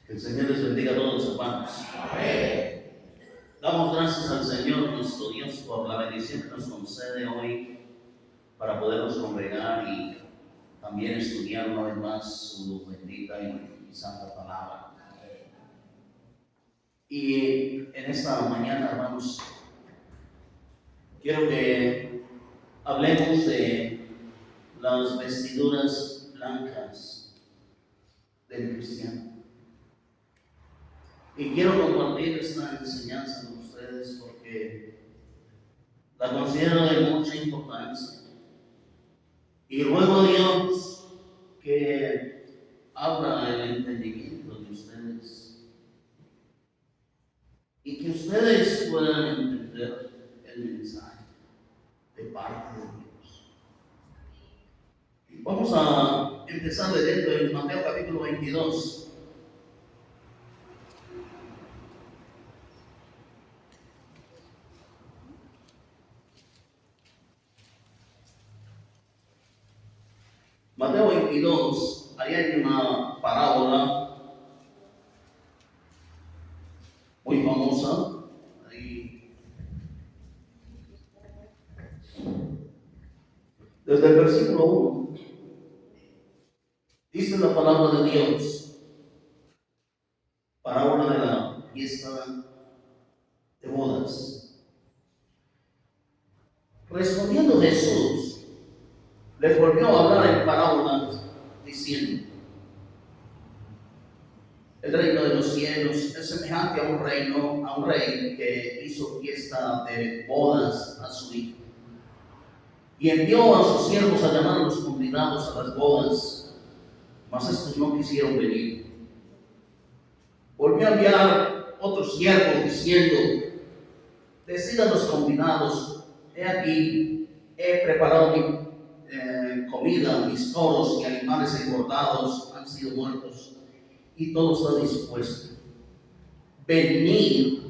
Que el Señor les bendiga a todos, hermanos. Amén. Damos gracias al Señor nuestro Dios por la bendición que nos concede hoy para podernos congregar y también estudiar una vez más su bendita y santa palabra. Y en esta mañana, hermanos, quiero que hablemos de las vestiduras blancas del cristiano. Y quiero compartir esta enseñanza con ustedes porque la considero de mucha importancia. Y ruego a Dios que abra el entendimiento de ustedes y que ustedes puedan entender el mensaje de parte de Dios. Vamos a empezar leyendo en Mateo capítulo 22. Mateo 22, ahí hay una parábola muy famosa. Ahí. Desde el versículo 1, dice la palabra de Dios, parábola de la fiesta de bodas. Respondiendo Jesús, les volvió a hablar en parábolas, diciendo: el reino de los cielos es semejante a un rey que hizo fiesta de bodas a su hijo. Y envió a sus siervos a llamar a los convidados a las bodas, mas estos no quisieron venir. Volvió a enviar otros siervos diciendo: decid a los convidados: he aquí, he preparado mi comida, mis toros y animales engordados han sido muertos, y todo está dispuesto. Venid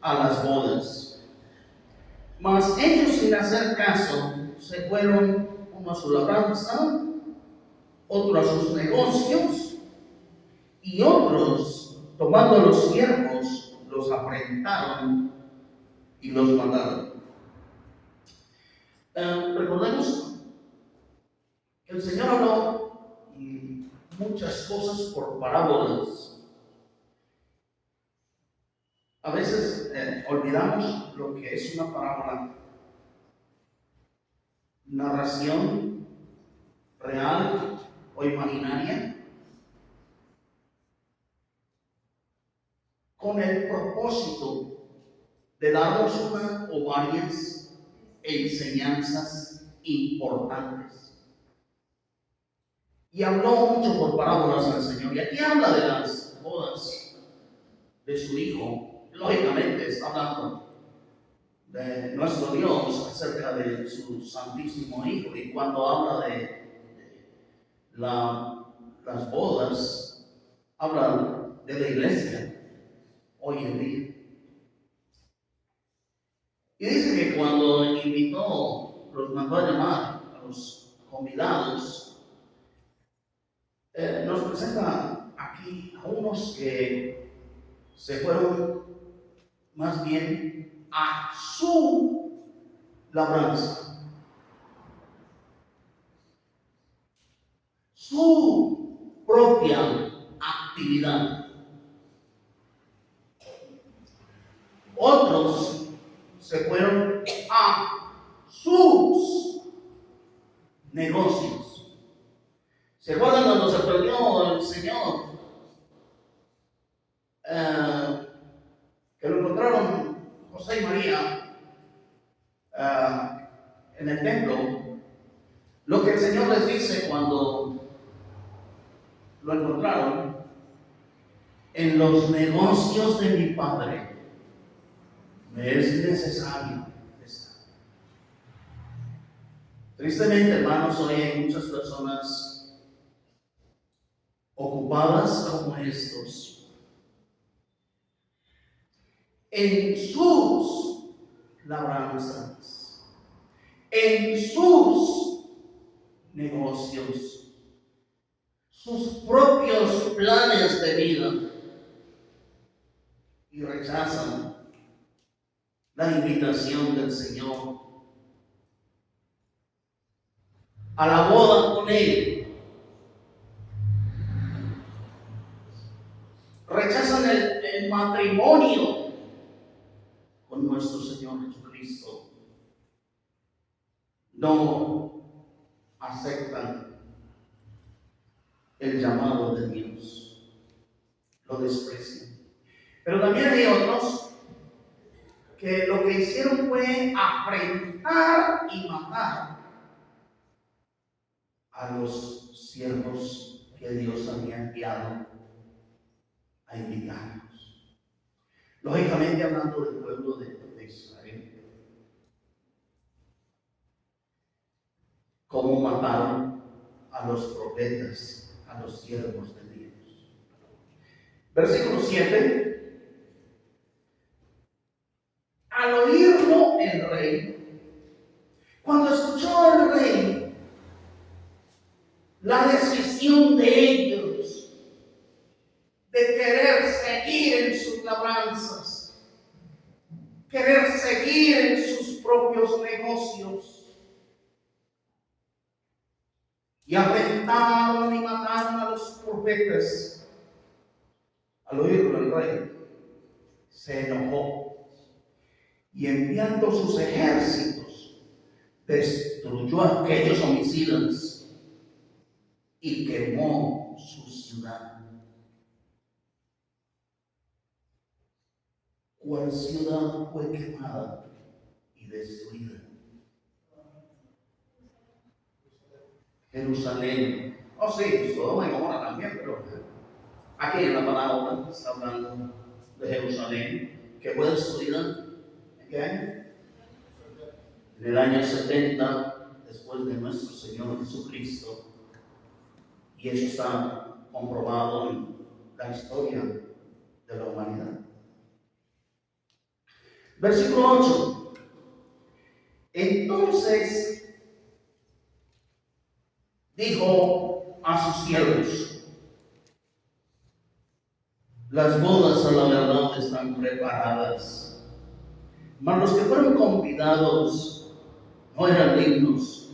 a las bodas. Mas ellos, sin hacer caso, se fueron, uno a su labranza, otro a sus negocios, y otros, tomando a los siervos, los afrentaron y los mataron. Recordemos que el Señor habló muchas cosas por parábolas. A veces olvidamos lo que es una parábola. Narración real o imaginaria, con el propósito de darnos una o varias enseñanzas importantes. Y habló mucho por parábolas al Señor. Y aquí habla de las bodas de su Hijo. Lógicamente está hablando de nuestro Dios acerca de su Santísimo Hijo. Y cuando habla de las bodas, habla de la iglesia hoy en día. Y dice que cuando invitó, los mandó a llamar a los convidados, nos presenta aquí a unos que se fueron más bien a su labranza, su propia actividad. Otros se fueron a sus negocios. ¿Se acuerdan cuando se perdió el Señor? Que lo encontraron José y María en el templo. Lo que el Señor les dice cuando lo encontraron: en los negocios de mi Padre me es necesario estar. Tristemente, hermanos, hoy hay muchas personas ocupadas como estos en sus labranzas, en sus negocios, sus propios planes de vida, y rechazan la invitación del Señor a la boda con Él. Rechazan el matrimonio con nuestro Señor Jesucristo. No aceptan el llamado de Dios. Lo desprecian. Pero también hay otros que lo que hicieron fue afrentar y matar a los siervos que Dios había enviado a invitarnos. Lógicamente hablando del pueblo de Israel. Cómo mataron a los profetas, a los siervos de Dios. Versículo 7. Al oírlo el rey, cuando escuchó el rey la decisión de ellos de querer seguir en sus labranzas, querer seguir en sus propios negocios, y aventaron y mataron a los profetas, al oírlo el rey se enojó y enviando sus ejércitos destruyó a aquellos homicidas y quemó su ciudad. ¿Cuál ciudad fue quemada y destruida? Jerusalén. Oh sí, Sodoma y Gomorra también, pero aquí en la parábola está hablando de Jerusalén, que fue destruida. ¿En qué año? En el año 70 después de nuestro Señor Jesucristo. Y eso está comprobado en la historia de la humanidad. Versículo 8. Entonces dijo a sus siervos: las bodas a la verdad están preparadas, mas los que fueron convidados no eran dignos.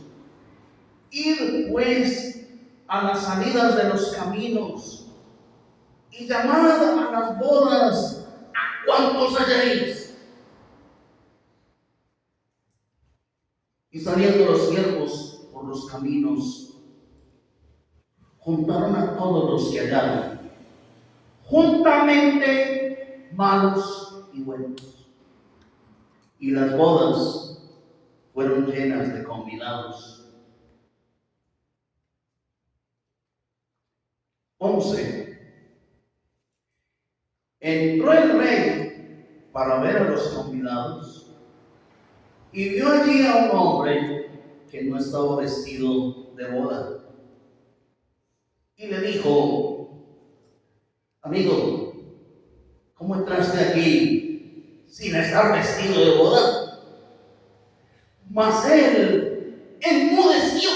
Id pues a las salidas de los caminos y llamad a las bodas a cuantos halléis. Y saliendo los siervos por los caminos, juntaron a todos los que hallaron, juntamente malos y buenos. Y las bodas fueron llenas de convidados. 11. Entró el rey para ver a los convidados y vio allí a un hombre que no estaba vestido de boda. Y le dijo: amigo, ¿cómo entraste aquí sin estar vestido de boda? Mas él enmudeció.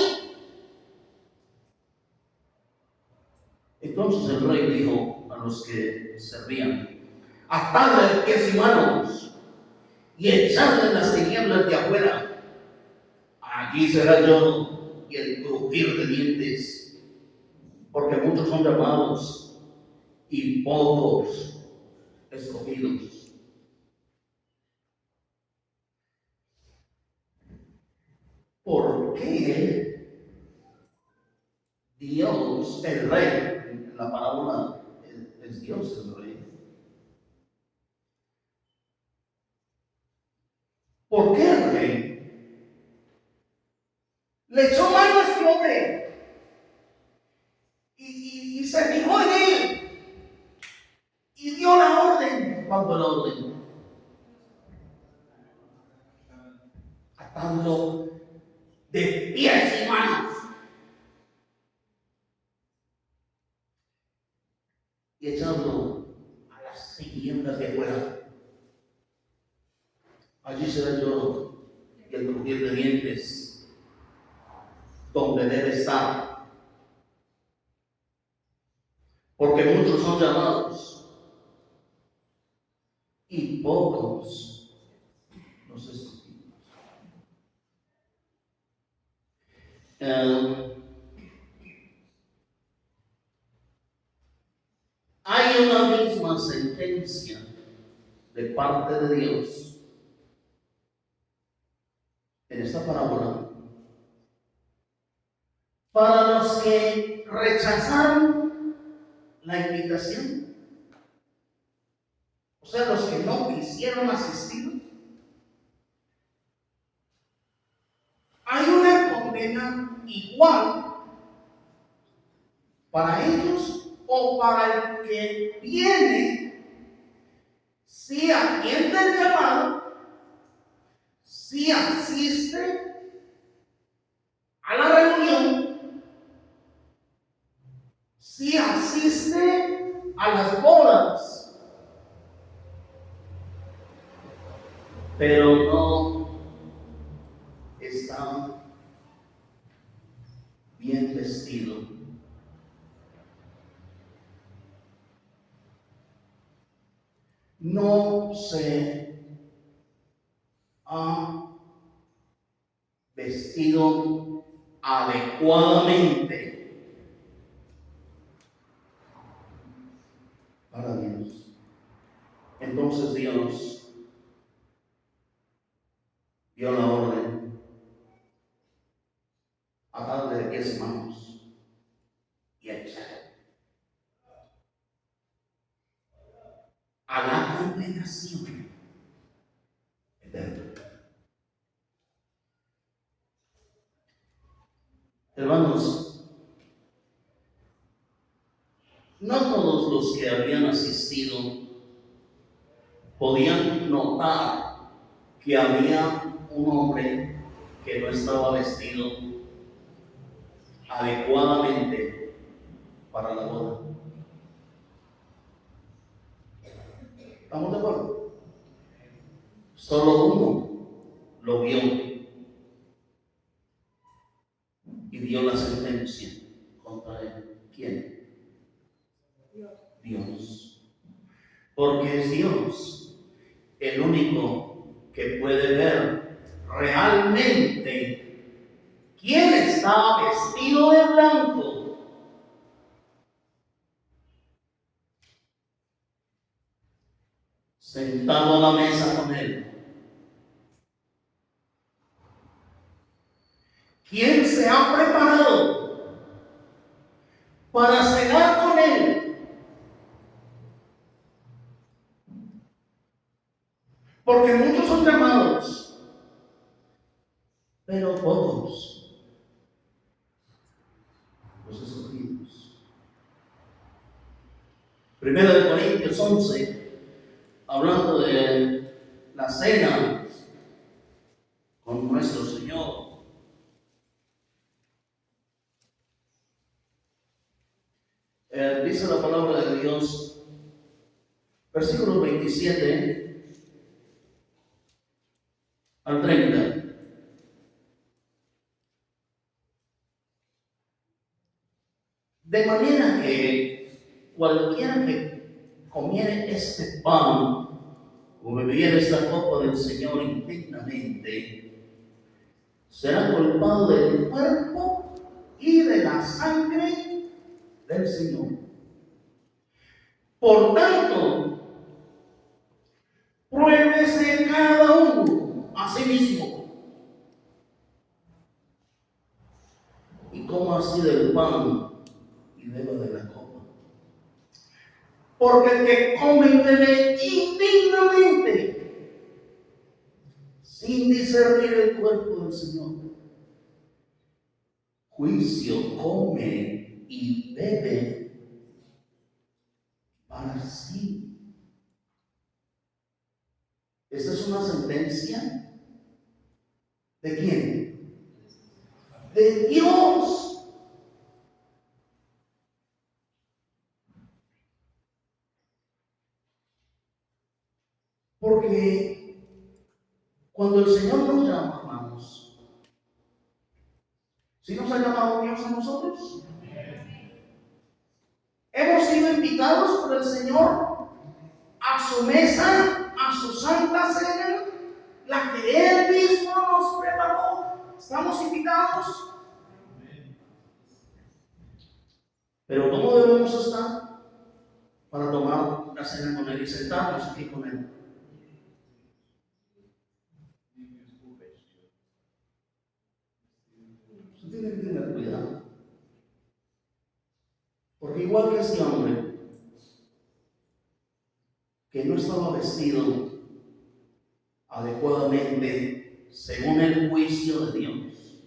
Entonces el rey dijo a los que servían: atadle pies y manos y echadle en las tinieblas de afuera. Allí será lloro y el crujir de dientes, porque muchos son llamados y pocos escogidos. ¿Por qué Dios, el rey, en la parábola es Dios el rey? ¿Por qué el rey le echó mano a este hombre y se fijó en él y dio la orden? ¿Cuándo la orden? Atando de pies y manos y echando a las tinieblas de afuera. Allí será el lloro y el crujir de dientes, donde debe estar. Porque muchos son llamados y pocos los escogidos. Hay una misma sentencia de parte de Dios en esta parábola para los que rechazaron la invitación, o sea, los que no quisieron asistir. Hay una condena igual para ellos o para el que viene, si atiende el llamado, si asiste a la reunión, si asiste a las bodas, pero no está bien vestido. No se ha vestido adecuadamente para Dios. Entonces Dios dio la orden a darle de pies y manos y a echar a la condenación eterna. Hermanos, no todos los que habían asistido podían notar que había un hombre que no estaba vestido adecuadamente para la boda. ¿Estamos de acuerdo? Solo uno lo vio y dio la sentencia contra él. ¿Quién? Dios. Porque es Dios el único que puede ver realmente quién está vestido de blanco, sentado a la mesa con él. ¿Quién se ha preparado para cenar con él? Porque muchos son llamados, pero pocos los escogidos. 1 Corintios 11, hablando de la cena con nuestro Señor. Dice la palabra de Dios, versículo 27 al 30. De manera que cualquiera que comiere este pan o bebiere esta copa del Señor indignamente, será culpado del cuerpo y de la sangre del Señor. Por tanto, pruébese cada uno a sí mismo y coma así del pan y beba de la copa. Porque el que come y bebe indignamente, sin discernir el cuerpo del Señor, juicio come y bebe para sí. Esta es una sentencia ¿de quién? De Dios. Porque cuando el Señor nos llama, hermanos, ¿sí nos ha llamado Dios a nosotros? Hemos sido invitados por el Señor a su mesa a su santa cena, la que Él mismo nos preparó. ¿Estamos invitados? Pero ¿cómo debemos estar para tomar la cena con Él y sentarnos aquí con Él? Usted tiene que tener cuidado. Porque igual que este hombre, que no estaba vestido adecuadamente según el juicio de Dios,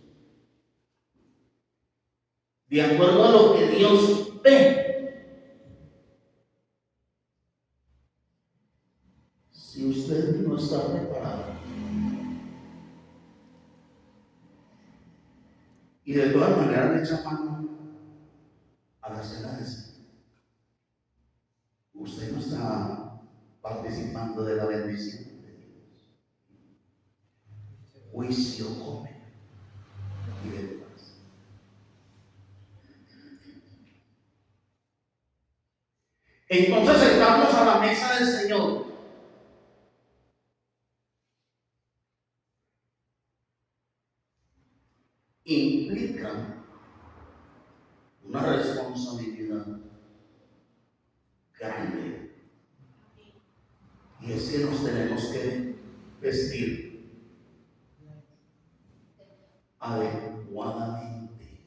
de acuerdo a lo que Dios ve. Si usted no está preparado y de todas maneras le echa mano a la cena de Señor, usted no está participando de la bendición de Dios. Juicio come y bebas. Entonces sentamos a la mesa del Señor. Implica una responsabilidad grande. Y es que nos tenemos que vestir adecuadamente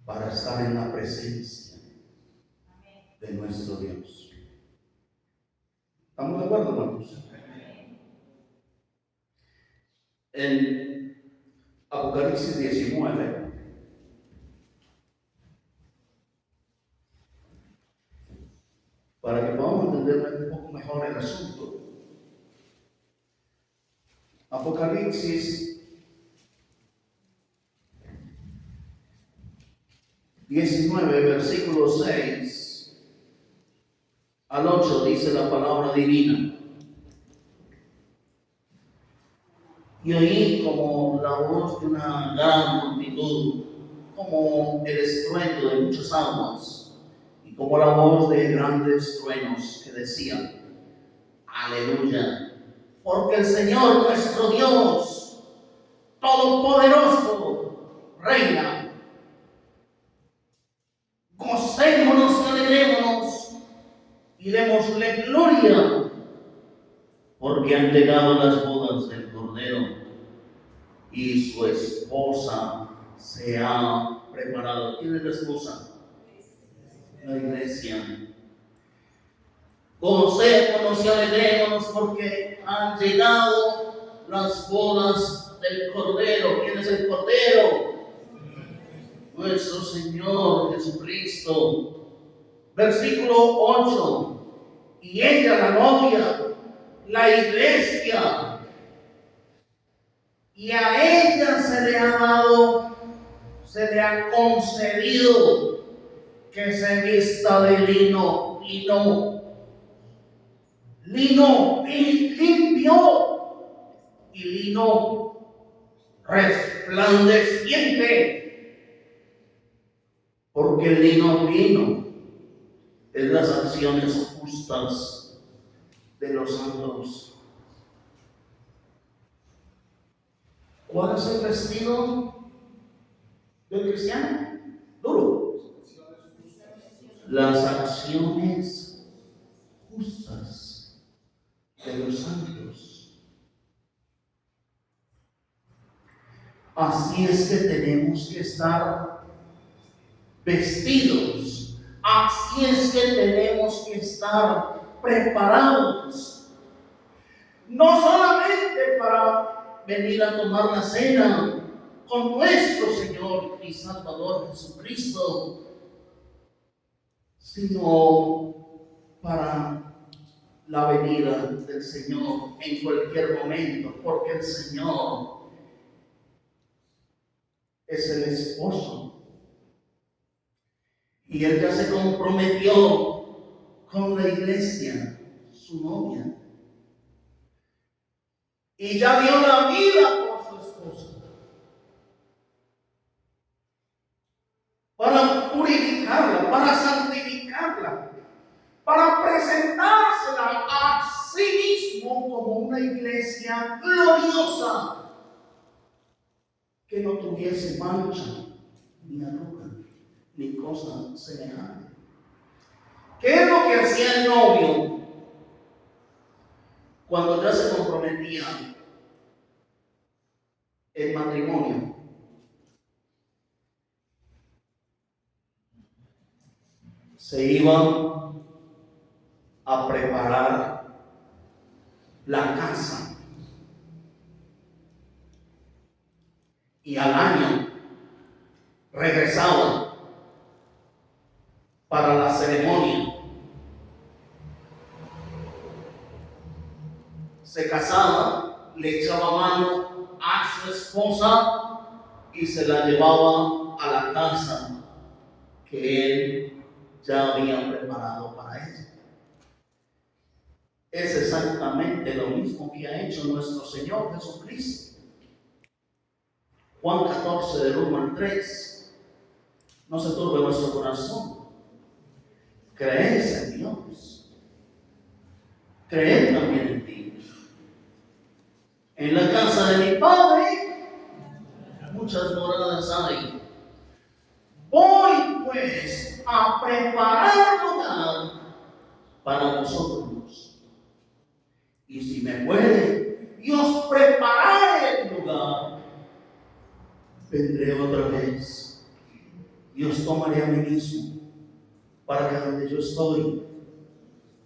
para estar en la presencia de nuestro Dios. ¿Estamos de acuerdo, hermanos? En Apocalipsis 19, para que podamos entender un poco mejor el asunto. Apocalipsis 19, versículo 6 al 8, dice la palabra divina. Y oí como la voz de una gran multitud, como el estruendo de muchas aguas, y como la voz de grandes truenos que decían: Aleluya, porque el Señor nuestro Dios Todopoderoso reina. Gocémonos y alegrémonos y démosle gloria, porque han llegado las bodas del Cordero y su esposa se ha preparado. ¿Quién es la esposa? La iglesia. Gocémonos y alegrémonos porque han llegado las bodas del Cordero. ¿Quién es el Cordero? Nuestro Señor Jesucristo. Versículo 8. Y ella, la novia, la iglesia, y a ella se le ha dado, se le ha concedido que se vista de lino limpio y lino resplandeciente, porque el lino fino es las acciones justas de los santos. ¿Cuál es el vestido del cristiano? Duro. Las acciones justas de los santos. Así es que tenemos que estar vestidos. Así es que tenemos que estar preparados. No solamente para venir a tomar la cena con nuestro Señor y Salvador Jesucristo, sino para la venida del Señor en cualquier momento, porque el Señor es el esposo y Él ya se comprometió con la iglesia, su novia, y ya dio la vida por su esposa para purificarla, para santificarla, una iglesia gloriosa que no tuviese mancha, ni arruga, ni cosa semejante. ¿Qué es lo que hacía el novio cuando ya se comprometía en matrimonio? Se iba a preparar la casa y al año regresaba para la ceremonia. Se casaba, le echaba mano a su esposa y se la llevaba a la casa que él ya había preparado para ella. Es exactamente lo mismo que ha hecho nuestro Señor Jesucristo. Juan 14, del 1 al 3. No se turbe vuestro corazón. Creed en Dios. Creed también en ti. En la casa de mi Padre muchas moradas hay. Voy pues a preparar lugar para vosotros. Y si me fuere y os prepararé el lugar, vendré otra vez y os tomaré a mí mismo, para que donde yo estoy,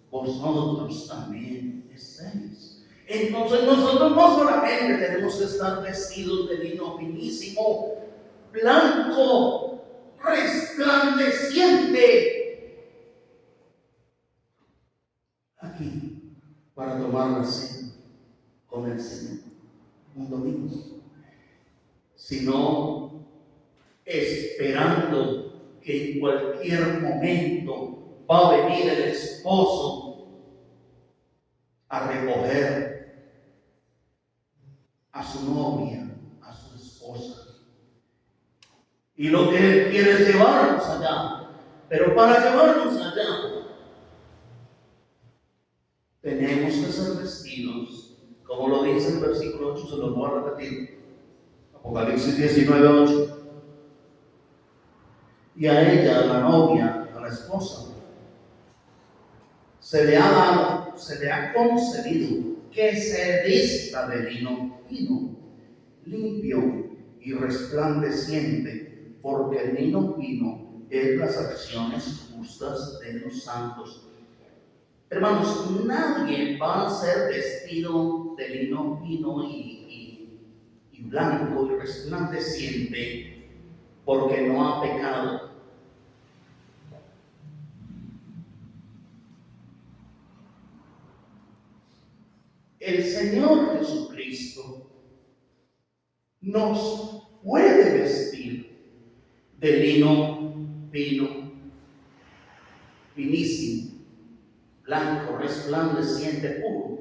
vosotros también estéis. Entonces nosotros no solamente tenemos que estar vestidos de lino finísimo, blanco, resplandeciente, aquí para tomar la cena con el Señor un domingo, sino esperando que en cualquier momento va a venir el esposo a recoger a su novia, a su esposa. Y lo que Él quiere es llevarnos allá. Pero para llevarnos allá, tenemos que ser vestidos, como lo dice el versículo 8, se lo voy a repetir. Apocalipsis 19, 8. Y a ella, a la novia, a la esposa, se le ha dado, se le ha concedido que se vista de lino fino, limpio y resplandeciente, porque el lino fino es las acciones justas de los santos. Hermanos, nadie va a ser vestido de lino fino y blanco y resplandeciente porque no ha pecado. El Señor Jesucristo nos puede vestir de lino fino, finísimo, blanco, resplandeciente, puro.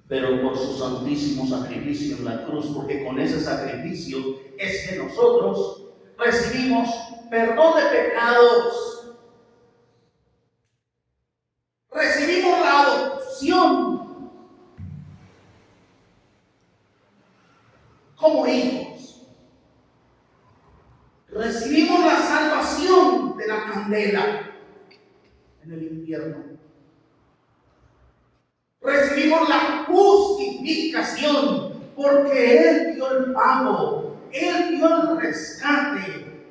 Pero por su santísimo sacrificio en la cruz, porque con ese sacrificio es que nosotros recibimos perdón de pecados, recibimos la adopción como hijos, recibimos la salvación de la candela en el infierno, recibimos la justificación porque Él dio el pago, Él dio el rescate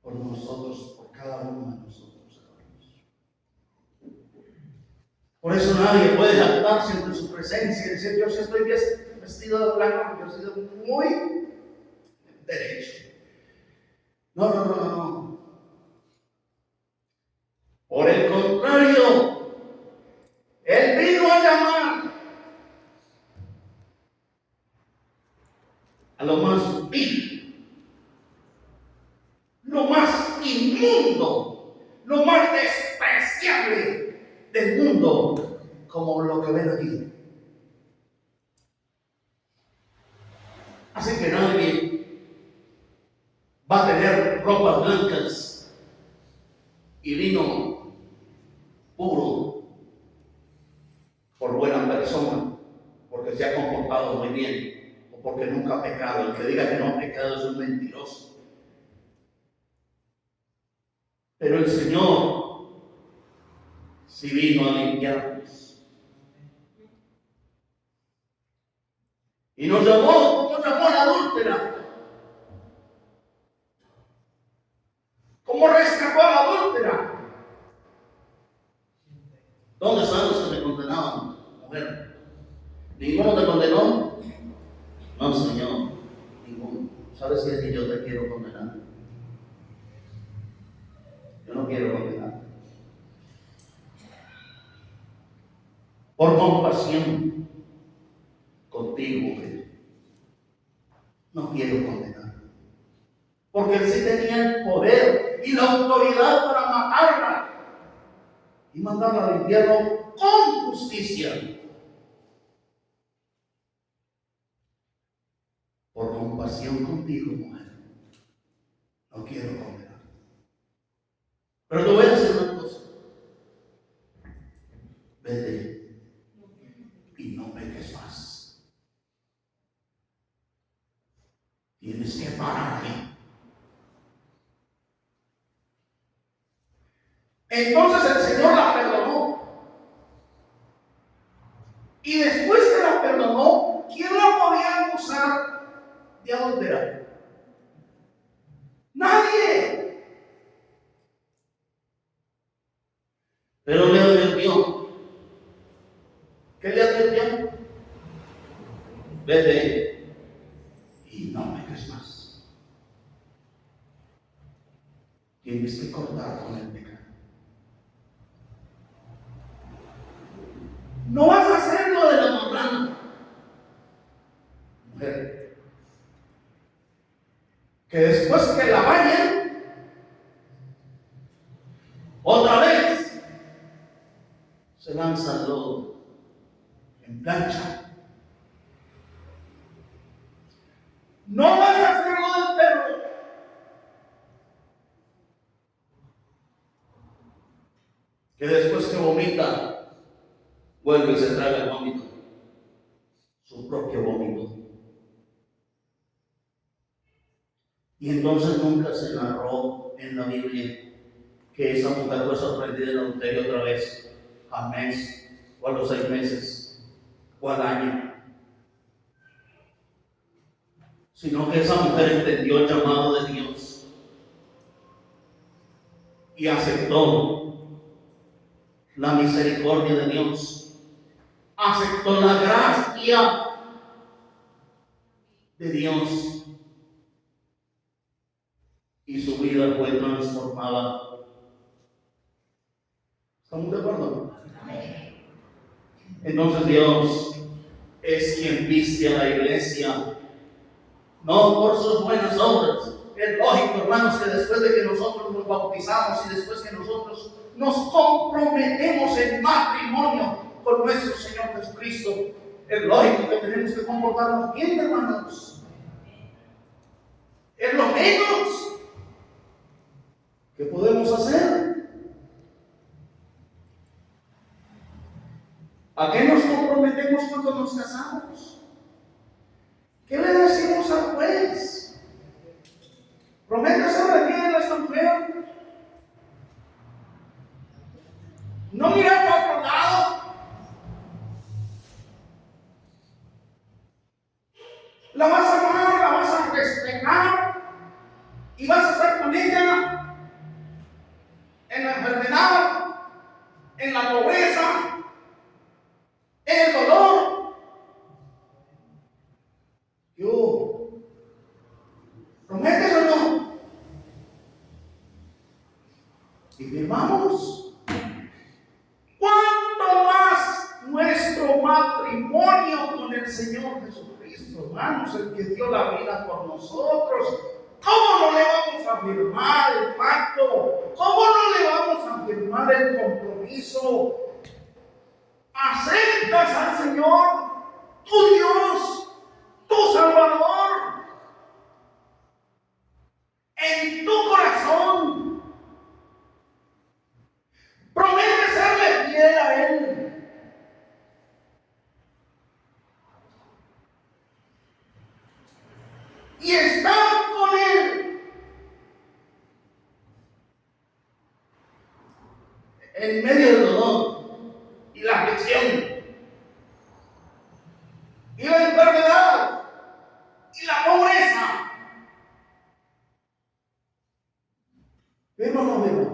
por nosotros, por cada uno de nosotros. Por eso nadie puede jactarse ante su presencia y decir: yo sí estoy vestido de blanco, yo he sido muy derecho. No. Por el contrario, Él vino a llamar a lo más vil, lo más inmundo, lo más despreciable del mundo, como lo que ven aquí. Así que nadie va a tener ropas blancas y lino puro por buena persona, porque se ha comportado muy bien o porque nunca ha pecado. El que diga que no ha pecado es un mentiroso. Pero el Señor sí vino a limpiarnos. Y nos llamó, como llamó a la adúltera, como rescató a la adúltera. ¿Dónde están los que te condenaban, mujer? ¿Ninguno te condenó? No, Señor, ninguno. ¿Sabes qué es que yo te quiero condenar? Yo no quiero condenar. Por compasión contigo, mujer, no quiero condenar. Porque él sí tenía el poder y la autoridad para matarla y mandarla al infierno con justicia. Por compasión contigo, mujer, no quiero condenar. Pero te voy a decir una cosa. Vete y no peques más. Tienes que parar ahí. Entonces el Señor la perdonó. Y después que la perdonó, ¿quién la podía acusar de adulterar? Nadie. Pero le advirtió. ¿Qué le advirtió? Vete y no peques más. Tienes que cortar con el pecado. No vas a hacer lo de la marrana, mujer, que después que la bañen, otra vez se lanza al lodo en plancha. No vas a hacer lo del perro, que después que vomita, vuelve y se traga el vómito, su propio vómito. Y entonces nunca se narró en la Biblia que esa mujer fue sorprendida en adulterio otra vez, al mes, o a los 6 meses, o al año. Sino que esa mujer entendió el llamado de Dios y aceptó la misericordia de Dios, aceptó la gracia de Dios y su vida fue transformada. ¿Estamos de acuerdo? Entonces Dios es quien viste a la iglesia, no por sus buenas obras. Es lógico, hermanos, que después de que nosotros nos bautizamos y después que nosotros nos comprometemos en matrimonio con nuestro Señor Jesucristo, es lógico que tenemos que comportarnos bien, hermanos. Es lo menos que podemos hacer. ¿A qué nos comprometemos cuando nos casamos? ¿Qué le decimos al juez? Prométase rendirle a esta mujer. No mirar para otro lado. La vas a amar, la vas a respetar y vas a estar con ella en la enfermedad, en la pobreza, en el dolor. Yo, ¿prometes o no? Y firmamos. ¿Cuánto más nuestro matrimonio con el Señor Jesucristo, hermanos, el que dio la vida por nosotros? ¿Cómo no le vamos a firmar el pacto? ¿Cómo no le vamos a firmar el compromiso? ¿Aceptas al Señor, tu Dios, tu Salvador, en tu corazón? ¿Prometes serle fiel a Él? en medio del dolor y la aflicción y la enfermedad y la pobreza. ¿Vemos o no vemos?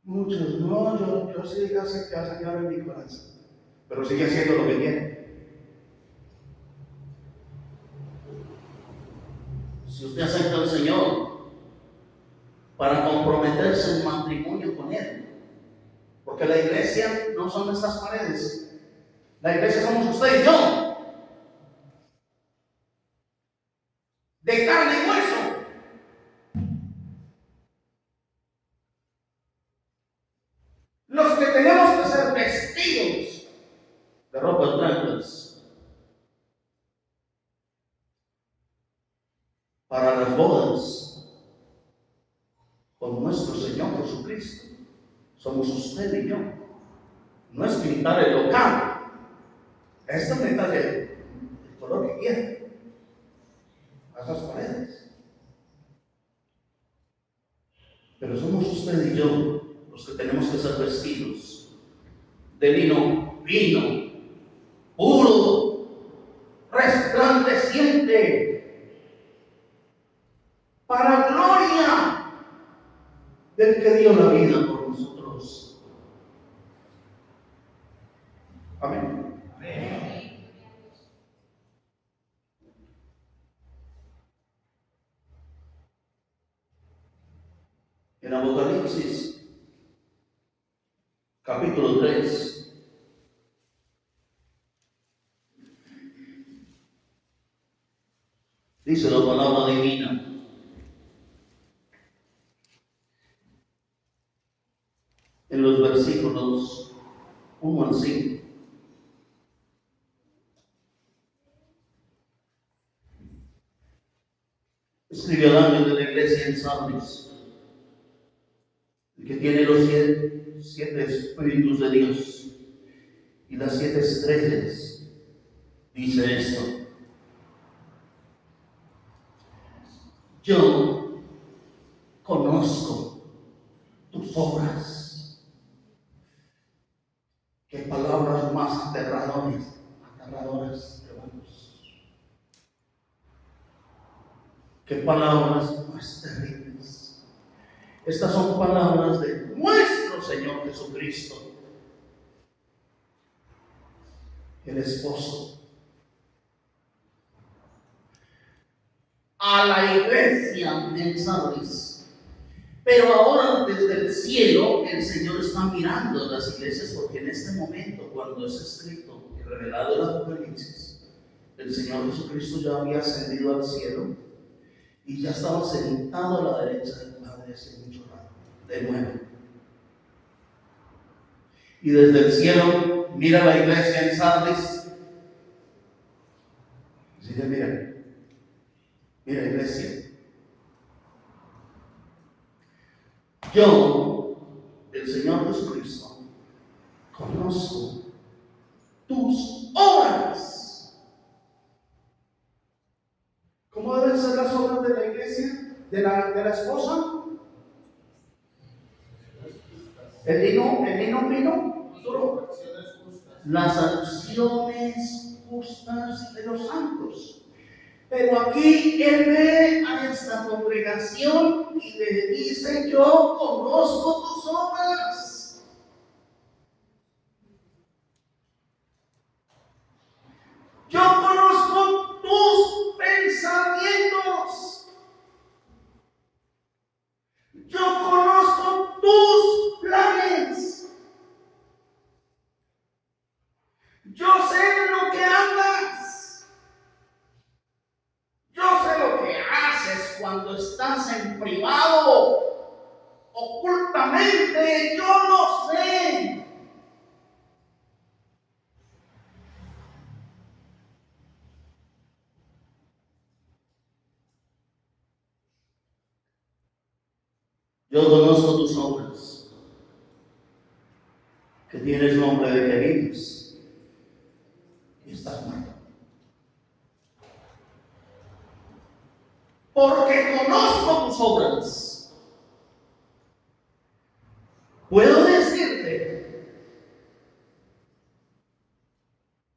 Muchos, no, yo sí ya sé que ha Señor en mi corazón, pero sigue haciendo lo que quiere. Si usted acepta al Señor para comprometerse en matrimonio con Él, porque la iglesia no son estas paredes, la iglesia somos usted y yo, De carne y hueso. Los que tenemos que ser vestidos de ropas blancas, para las bodas con nuestro Señor Jesucristo, somos usted y yo. No es pintar el local, esto métale el color que quiera a esas paredes. pero somos usted y yo los que tenemos que ser vestidos de lino fino, puro, Resplandeciente para gloria del que dio la vida por nosotros. Amén. En Apocalipsis, capítulo 3, dice la palabra divina: en los versículos 1 al 5. Escribió al ángel de la iglesia en Sardis, el que tiene los siete espíritus de Dios y las 7 estrellas, dice esto: yo conozco tus obras. Qué palabras más aterradoras, hermanos. Qué palabras más terribles. Estas son palabras de nuestro Señor Jesucristo, el esposo, a la iglesia en Sardis. Pero ahora desde el cielo el Señor está mirando las iglesias, porque en este momento, cuando es escrito y revelado el Apocalipsis, el Señor Jesucristo ya había ascendido al cielo y ya estaba sentado a la derecha del Padre hace mucho rato, de nuevo. Y desde el cielo mira la iglesia en Sardis. Dice, mira iglesia. Yo, el Señor Jesucristo, conozco tus obras. ¿Cómo deben ser las obras de la iglesia? ¿De la esposa? El lino fino, duro. Las acciones justas de los santos. Pero aquí él ve a esta congregación y le dice: yo conozco tus obras. Yo conozco tus pensamientos. Yo conozco tus planes. Yo sé lo que andas. Yo sé lo que haces cuando estás en privado, ocultamente. Yo lo sé. Yo conozco tus obras, que tienes nombre de que vives y estás muerto. Porque conozco tus obras. Puedo decirte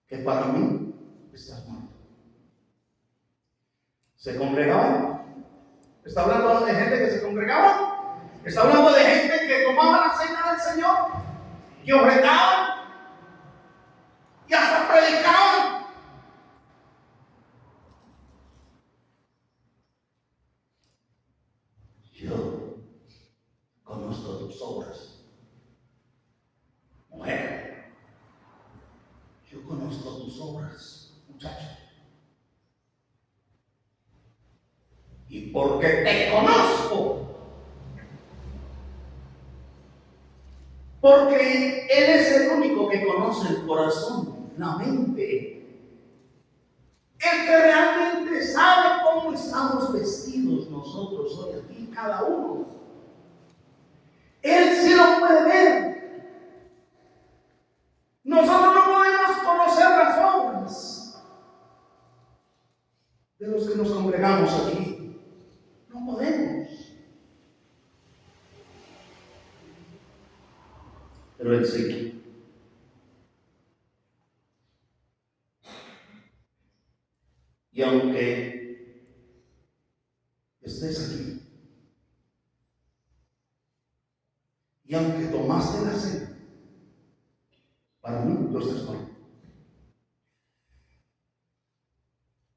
que para mí estás muerto. ¿Se congregaban? ¿Está hablando de gente que se congregaba? ¿Está hablando de gente que tomaba la cena del Señor? ¿Que ofrendaban? ¿Y hasta predicaban? Yo conozco tus obras, mujer. Yo conozco tus obras, muchacho. Y porque te conozco, porque Él es el único que conoce el corazón, la mente, el que realmente sabe cómo estamos vestidos nosotros hoy aquí, cada uno. Él sí lo puede ver. Nosotros no podemos conocer las obras de los que nos congregamos aquí. No podemos. Pero Él sí. Y aunque estés aquí, y aunque tomaste la cena, para mí tú estás mal.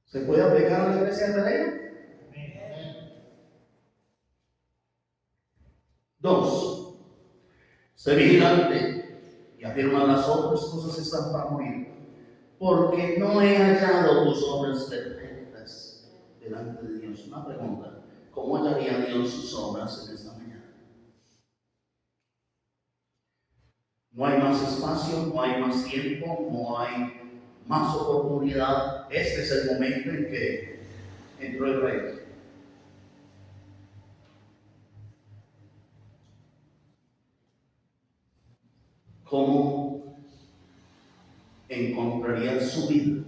¿Se puede aplicar a la iglesia de Pereira? 2. Sé vigilante y afirma las otras cosas están para morir, porque no he hallado tus obras perfectas delante de Dios. Una pregunta: ¿cómo hallaría Dios sus obras en esta mañana? No hay más espacio, no hay más tiempo, no hay más oportunidad. Este es el momento en que entró el Rey. ¿Cómo encontraría su vida?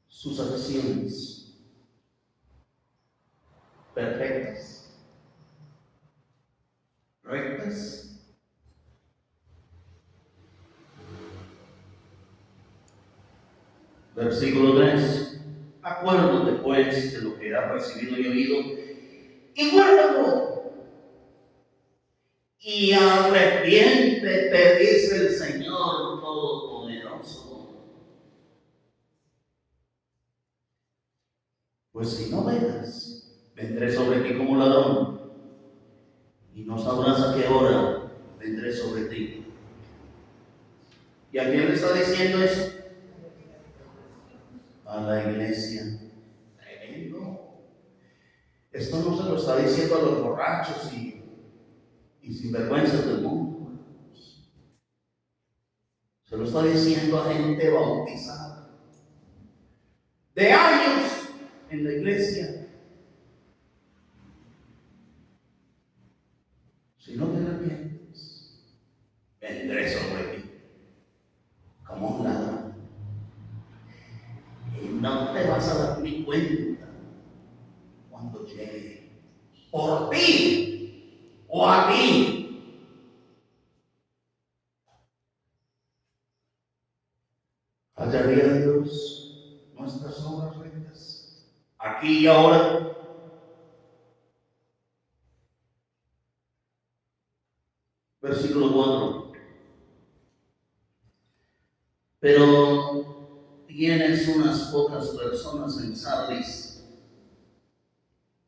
Sus acciones perfectas, rectas. Versículo 3. Acuérdate pues de lo que has recibido y oído, y guárdalo. Y arrepiéntete, dice el Señor Todopoderoso. Pues si no veas, vendré sobre ti como ladrón, y no sabrás a qué hora vendré sobre ti. ¿Y a quién le está diciendo eso? A la iglesia. Tremendo. Esto no se lo está diciendo a los borrachos y sinvergüenzas del mundo. Se lo está diciendo a gente bautizada de años en la iglesia. Si no te arrepientes, vendré sobre ti como un ladrón. Y no te vas a dar ni cuenta cuando llegue por ti o a ti. ¿Hallaría Dios nuestras obras rectas aquí y ahora? Versículo 4. Pero tienes unas pocas personas en Sardis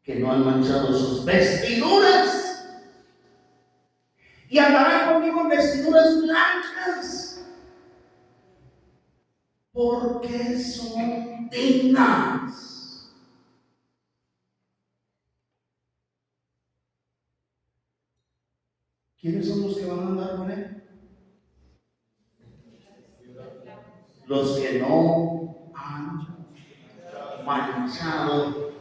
que no han manchado sus vestiduras y andarán conmigo en vestiduras blancas, porque son dignas. ¿Quiénes son los que van a andar con Él? Los que no han manchado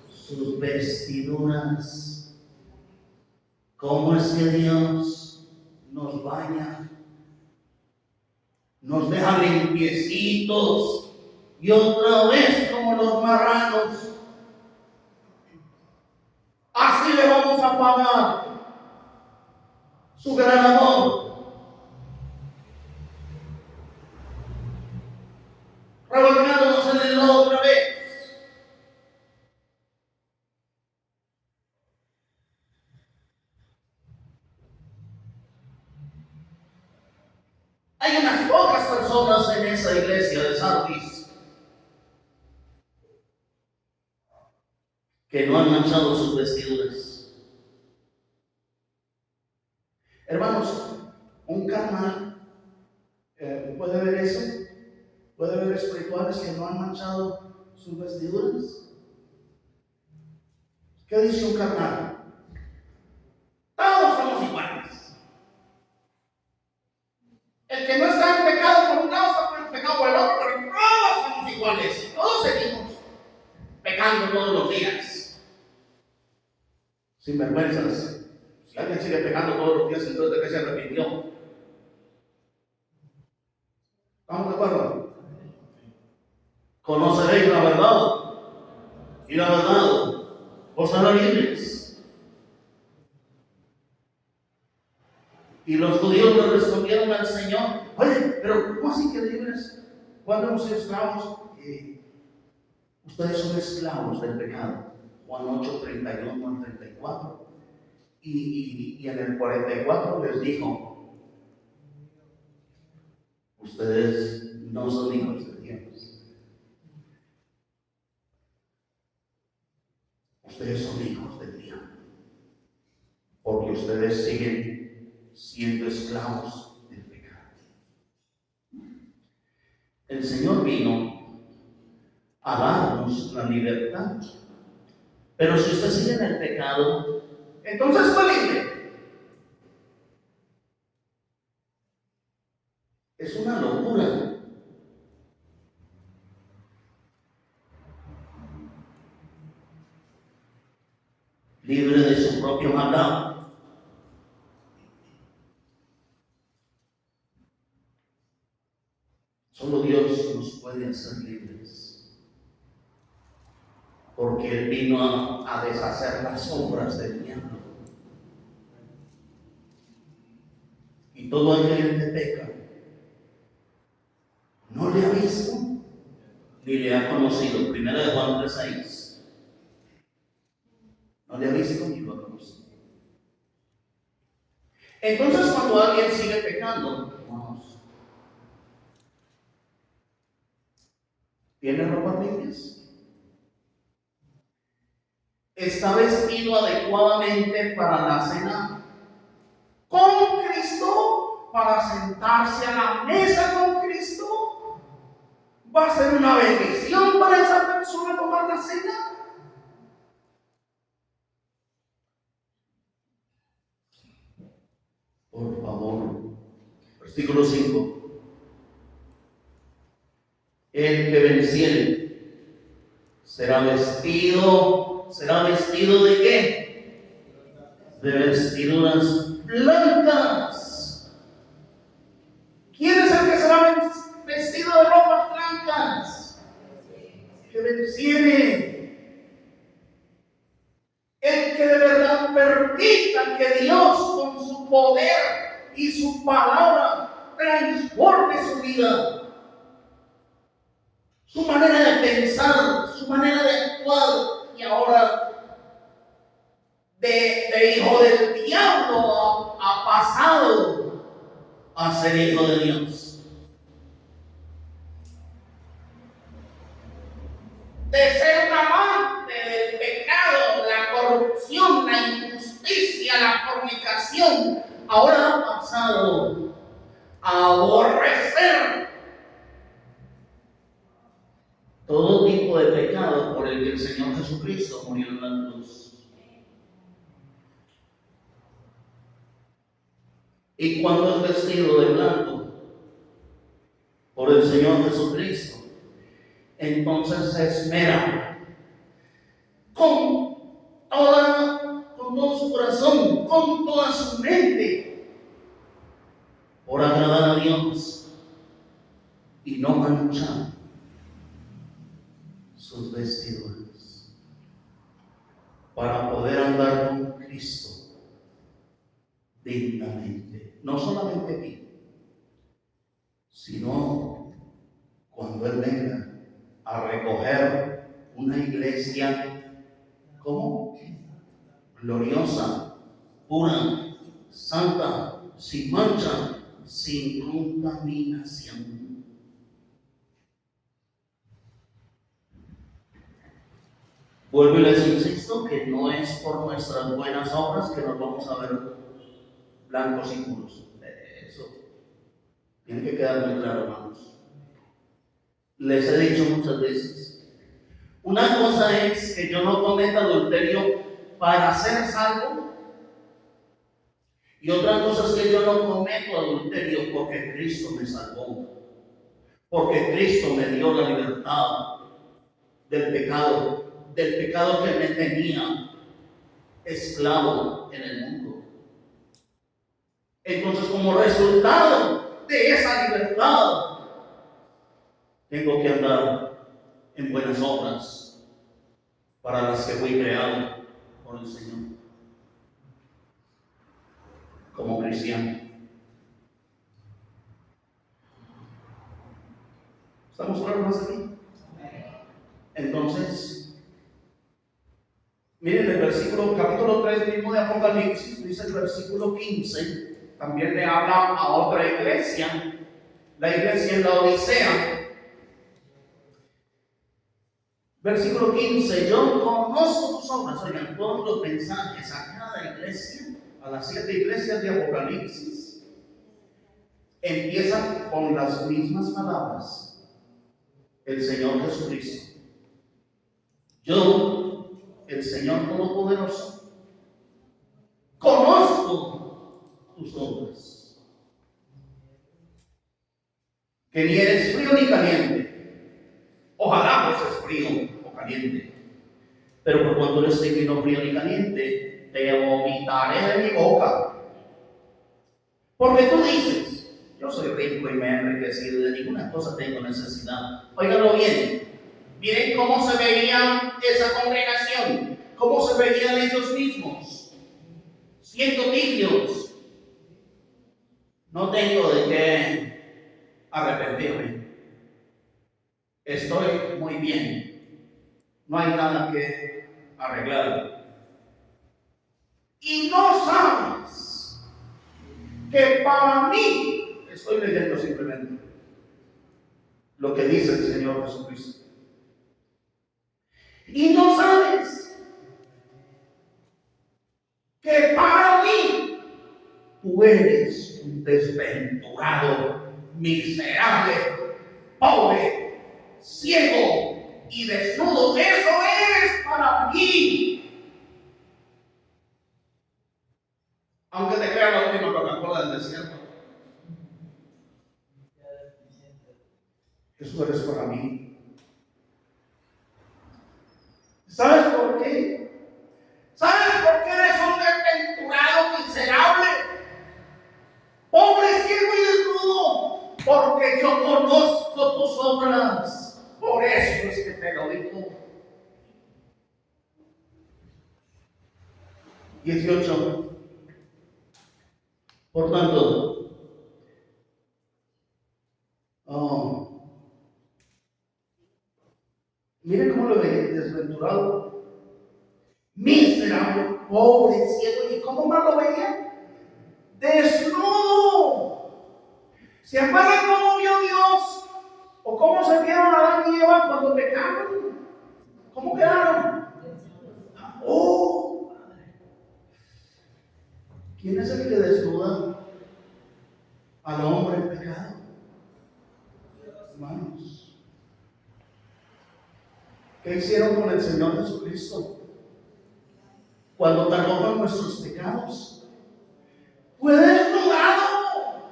sus vestiduras. ¿Cómo es que Dios nos baña? Nos deja limpiecitos y otra vez como los marranos así le vamos a pagar su gran amor. Revolcándonos en el lodo otra vez. Hay unas pocas personas en esa iglesia de Sardis que no han manchado sus vestiduras. Hermanos, un carnal puede ver eso, puede ver espirituales que no han manchado sus vestiduras. ¿Qué dice un carnal? Todos somos iguales. El que no está en pecado por un lado está en pecado por el otro, pero todos somos iguales. Todos seguimos pecando todos los días. Sin vergüenzas. Si alguien sigue pecando todos los días, entonces ¿de qué se arrepintió? ¿Estamos de acuerdo? Conoceréis la verdad, y la verdad os hará libres. Y los judíos le respondieron al Señor: oye, pero ¿cómo así que libres? ¿Cuándo hemos sido esclavos? Ustedes son esclavos del pecado. Juan 8, 31 al 34. Y en el 44 les dijo: ustedes no son hijos de Dios. Ustedes son hijos del diablo. Porque ustedes siguen siendo esclavos del pecado. El Señor vino a darnos la libertad. Pero si usted sigue en el pecado, entonces fue libre. Es una locura. Libre de su propio maldad. Solo Dios nos puede hacer libres. Porque Él vino a deshacer las obras del diablo. Y todo aquel que peca no le ha visto ni le ha conocido. Primera de Juan 3:6. No le ha visto ni lo ha conocido. Entonces, cuando alguien sigue pecando, hermanos, ¿tiene ropa limpias? ¿Está vestido adecuadamente para la cena con Cristo? ¿Para sentarse a la mesa con Cristo? ¿Va a ser una bendición para esa persona tomar la cena? Por favor. Versículo 5. El que venciere será vestido ¿de qué? De vestiduras blancas. ¿Quién es el que será vestido de ropas blancas? Que venciere. El que de verdad permita que Dios con su poder y su palabra transforme su vida, su manera de pensar, su manera de actuar, y ahora de hijo del diablo ha pasado a ser hijo de Dios. De ser un amante del pecado, la corrupción, la injusticia, la fornicación, ahora ha pasado a aborrecer todo tipo de pecado por el que el Señor Jesucristo murió en la cruz. Y cuando es vestido de blanco por el Señor Jesucristo, entonces se esmera con todo su corazón, con toda su mente, por agradar a Dios y no manchar sus vestiduras, para poder andar con Cristo dignamente. No solamente aquí, sino cuando Él venga a recoger una iglesia como gloriosa, pura, santa, sin mancha, sin contaminación. Vuelvo y les insisto que no es por nuestras buenas obras que nos vamos a ver blancos y puros. Eso tiene que quedar muy claro, hermanos. Les he dicho muchas veces, una cosa es que yo no cometa adulterio para ser salvo, y otra cosa es que yo no cometo adulterio porque Cristo me salvó, porque Cristo me dio la libertad del pecado que me tenía esclavo en el mundo. Entonces, como resultado de esa libertad, tengo que andar en buenas obras para las que fui creado por el Señor como cristiano. ¿Estamos claros aquí? Entonces, miren el versículo, capítulo 3 mismo de Apocalipsis, dice el versículo 15, también le habla a otra iglesia, la iglesia en la Odisea. Versículo 15, yo conozco tus obras. Oigan, todos los mensajes a cada iglesia, a las 7 iglesias de Apocalipsis, empiezan con las mismas palabras. El Señor Jesucristo. Yo, el Señor Todopoderoso, conozco tus obras, que ni eres frío ni caliente. Ojalá fueses frío o caliente, pero por cuanto eres ni frío ni caliente, te vomitaré de mi boca. Porque tú dices, yo soy rico y me he enriquecido, de ninguna cosa tengo necesidad. Óiganlo bien, miren cómo se veía esa congregación, cómo se veían ellos mismos, siendo tibios. No tengo de qué arrepentirme, estoy muy bien, no hay nada que arreglar. Y no sabes que para mí, estoy leyendo simplemente lo que dice el Señor Jesucristo, y no sabes que para mí tú eres un desventurado, miserable, pobre, ciego y desnudo. Eso eres para mí. Aunque te crea la última Coca-Cola del desierto, eso eres para mí. ¿Sabes por qué? ¿Sabes por qué eres un desventurado, miserable, pobre, ciego y desnudo? Porque yo conozco tus obras. Por eso es que te lo digo. 18. Por tanto, miren cómo lo veía, desventurado, miserable, pobre, ciego. ¿Y cómo más lo veía? Desnudo. ¿Se acuerdan cómo vio Dios? ¿O cómo se vieron Adán y Eva cuando pecaron? ¿Cómo quedaron? ¡Oh! ¿Quién es el que desnuda al hombre en pecado? Hermanos, ¿qué hicieron con el Señor Jesucristo? Cuando cargó con nuestros pecados, fue desnudado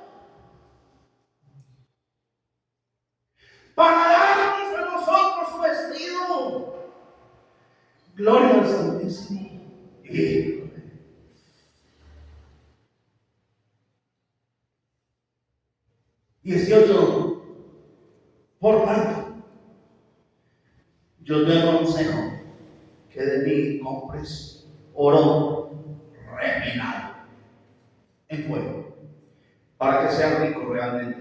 para darnos a nosotros su vestido. Gloria al Santísimo. 18. Por tanto, yo te aconsejo que de mí compres oro refinado en fuego, para que sea rico realmente.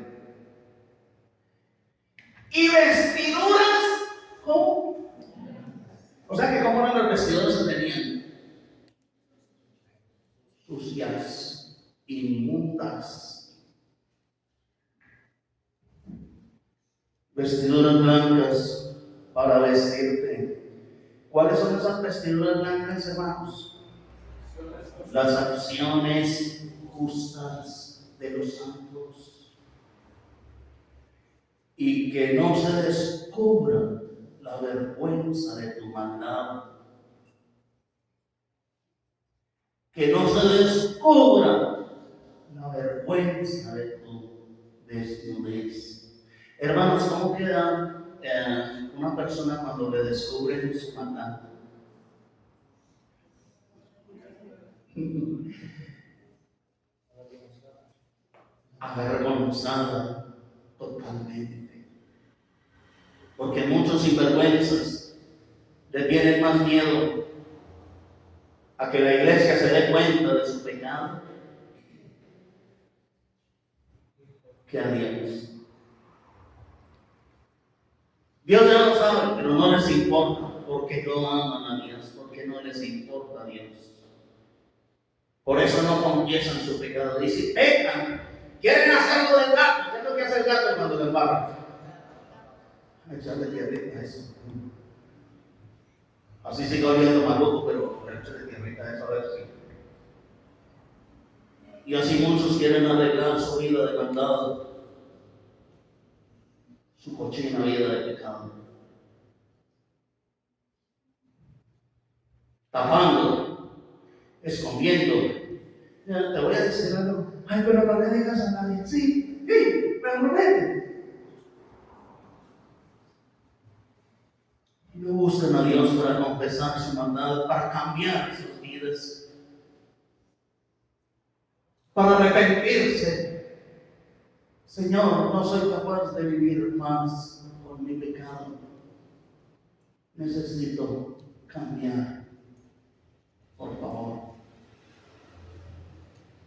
Y vestiduras, ¿cómo? O sea que como eran las vestiduras que tenían, sucias, inmundas. Vestiduras blancas para vestirte. ¿Cuáles son esas vestiduras blancas, hermanos? Las acciones justas de los santos. Y que no se descubra la vergüenza de tu maldad. Que no se descubra la vergüenza de tu desnudez. Hermanos, ¿cómo queda una persona cuando le descubren su maldad? Avergonzada totalmente. Porque muchos sinvergüenzas le tienen más miedo a que la iglesia se dé cuenta de su pecado que a Dios. Dios ya lo sabe, pero no les importa, porque no aman a Dios, porque no les importa a Dios. Por eso no confiesan su pecado. Dicen, pecan, quieren hacerlo del gato. ¿Qué es lo que hace el gato cuando le embarra? Echarle tierrita a eso. Así sigo oliendo maluco, pero echarle tierrita a eso, a ver si. Y así muchos quieren arreglar su vida de pecado, su cochina vida de pecado, tapando, escondiendo. Ya, te voy a decir algo. Ay, pero no le digas a nadie. Sí, pero no vete. No buscan a Dios para confesar su maldad, para cambiar sus vidas, para arrepentirse. Señor, no soy capaz de vivir más con mi pecado. Necesito cambiar. Por favor.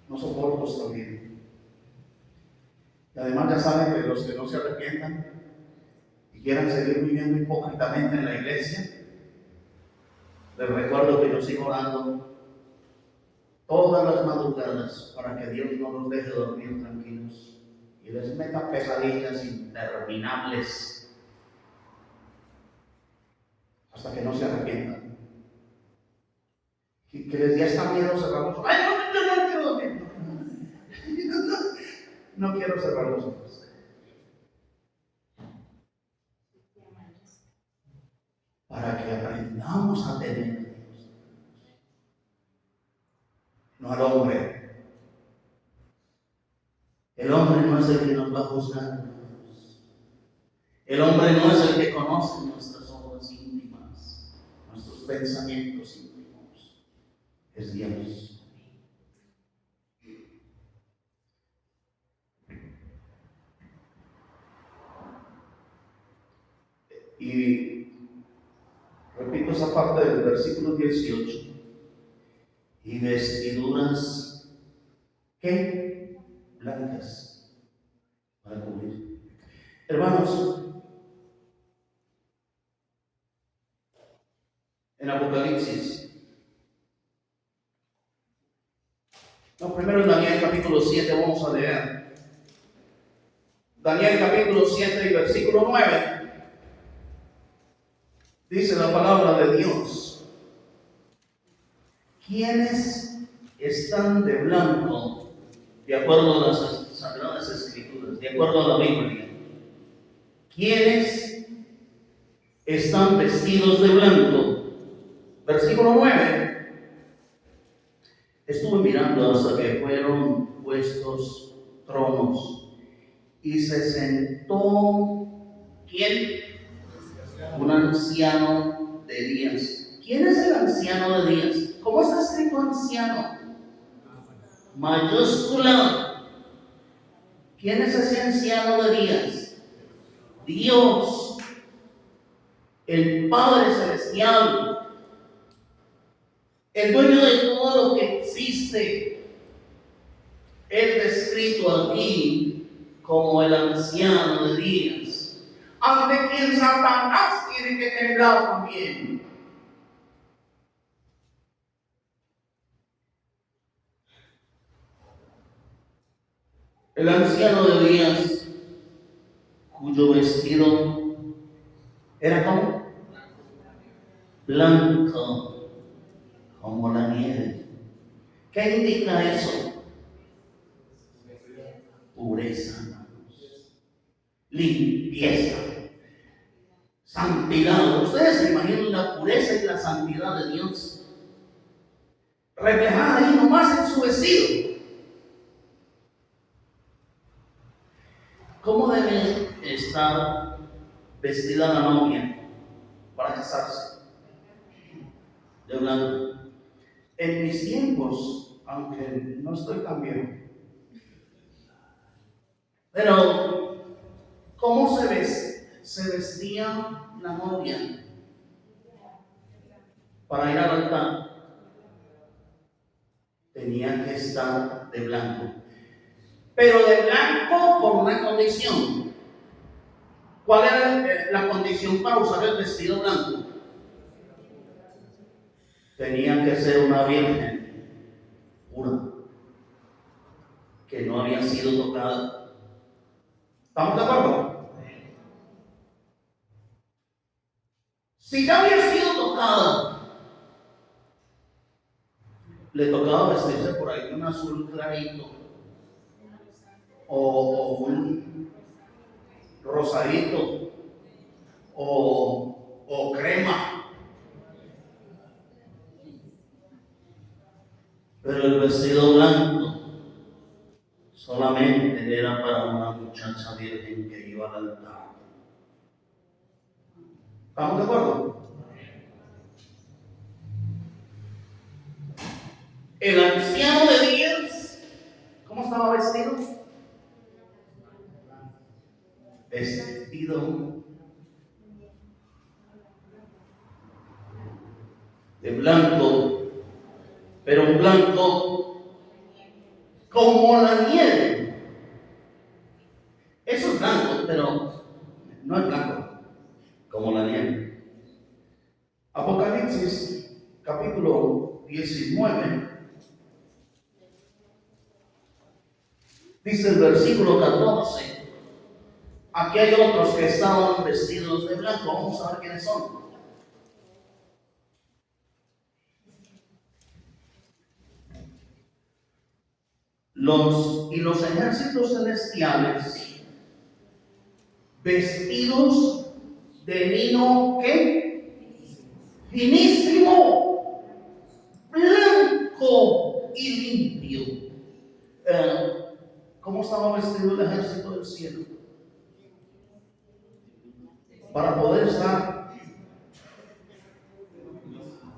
No soporto esta vida. Y además ya saben que los que no se arrepientan y quieran seguir viviendo hipócritamente en la iglesia, les recuerdo que yo sigo orando todas las madrugadas para que Dios no los deje dormir tranquilos y les meta pesadillas interminables hasta que no se arrepientan. Y que les dé hasta miedo cerrar los ojos. ¡Ay, no quiero dormir! No quiero cerrar los ojos. Para que aprendamos a temer a Dios, no al hombre. El hombre no es el que nos va a juzgar. El hombre no es el que conoce nuestras obras íntimas, nuestros pensamientos íntimos. Es Dios. Y repito esa parte del versículo 18. Y vestiduras, ¿qué? Blancas, para cubrir. Hermanos, en Apocalipsis, primero en Daniel capítulo 7 vamos a leer. Daniel capítulo 7 y versículo 9. Dice la palabra de Dios: ¿quiénes están de blanco, de acuerdo a las Sagradas Escrituras, de acuerdo a la Biblia? ¿Quiénes están vestidos de blanco? Versículo 9. Estuve mirando hasta que fueron puestos tronos y se sentó, ¿quién? Un anciano de días. ¿Quién es el anciano de días? ¿Cómo está escrito anciano? Mayúscula. ¿Quién es ese anciano de días? Dios, el Padre Celestial. El dueño de todo lo que existe es descrito aquí como el anciano de días, ante quien Satanás tiene que temblar también. El anciano de días, cuyo vestido era como blanco, como la nieve. ¿Qué indica eso? Pureza, hermanos. Limpieza, santidad. Ustedes se imaginan la pureza y la santidad de Dios reflejada ahí nomás en su vestido. ¿Cómo debe estar vestida la novia para casarse? De blanco. En mis tiempos, aunque no estoy tan viejo, Pero, ¿cómo se vestía la novia? para ir al altar, Tenía que estar de blanco. pero de blanco por una condición. ¿Cuál era la condición para usar el vestido blanco? Tenía que ser una virgen pura, que no había sido tocada. ¿Estamos de acuerdo? Si ya había sido tocada, le tocaba vestirse por ahí de un azul clarito o un rosadito o crema. Pero el vestido blanco solamente era para una muchacha virgen que iba al altar. ¿Estamos de acuerdo? El anciano de días, ¿cómo estaba vestido? Vestido de blanco, pero un blanco como la nieve. Eso es blanco, pero no es blanco como la nieve. Apocalipsis capítulo 19 Dice el versículo 14. Aquí hay otros que estaban vestidos de blanco. Vamos a ver quiénes son. Los ejércitos celestiales vestidos de lino ¿qué? Finísimo, blanco y limpio. ¿Cómo estaba vestido el ejército del cielo? Para poder estar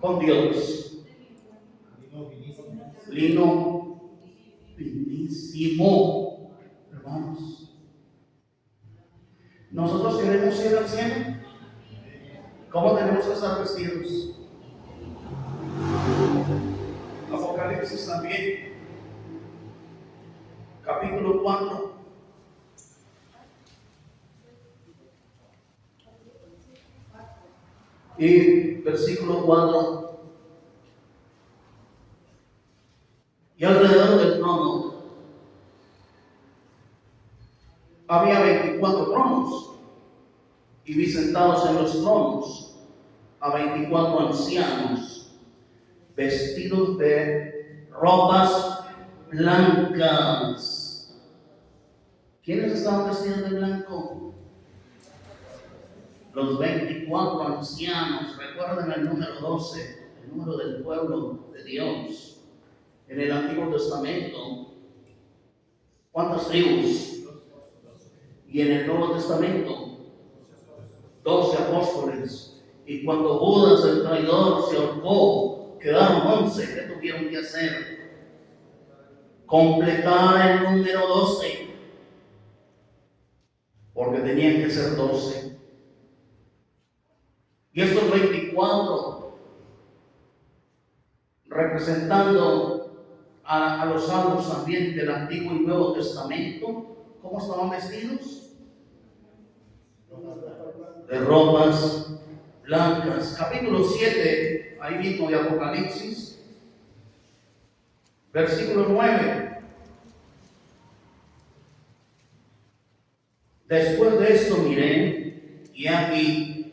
con Dios. Lino finísimo, hermanos. ¿Nosotros queremos ir al cielo? ¿Cómo tenemos que estar vestidos? Apocalipsis también, capítulo 4. Y versículo 4. Y alrededor del trono había 24 tronos, y vi sentados en los tronos a 24 ancianos, vestidos de ropas blancas. ¿Quiénes estaban vestidos de blanco? Los 24 ancianos. Recuerden el número 12, el número del pueblo de Dios. En el Antiguo Testamento, ¿cuántas tribus? Y en el Nuevo Testamento, 12 apóstoles. Y cuando Judas, el traidor, se ahorcó, quedaron 11. ¿Qué tuvieron que hacer? Completar el número 12. Porque tenían que ser 12. Y estos 24 representando a los salmos también del Antiguo y Nuevo Testamento. ¿Cómo estaban vestidos? De ropas blancas. Capítulo 7, ahí mismo de Apocalipsis, versículo 9. Después de esto miré, y aquí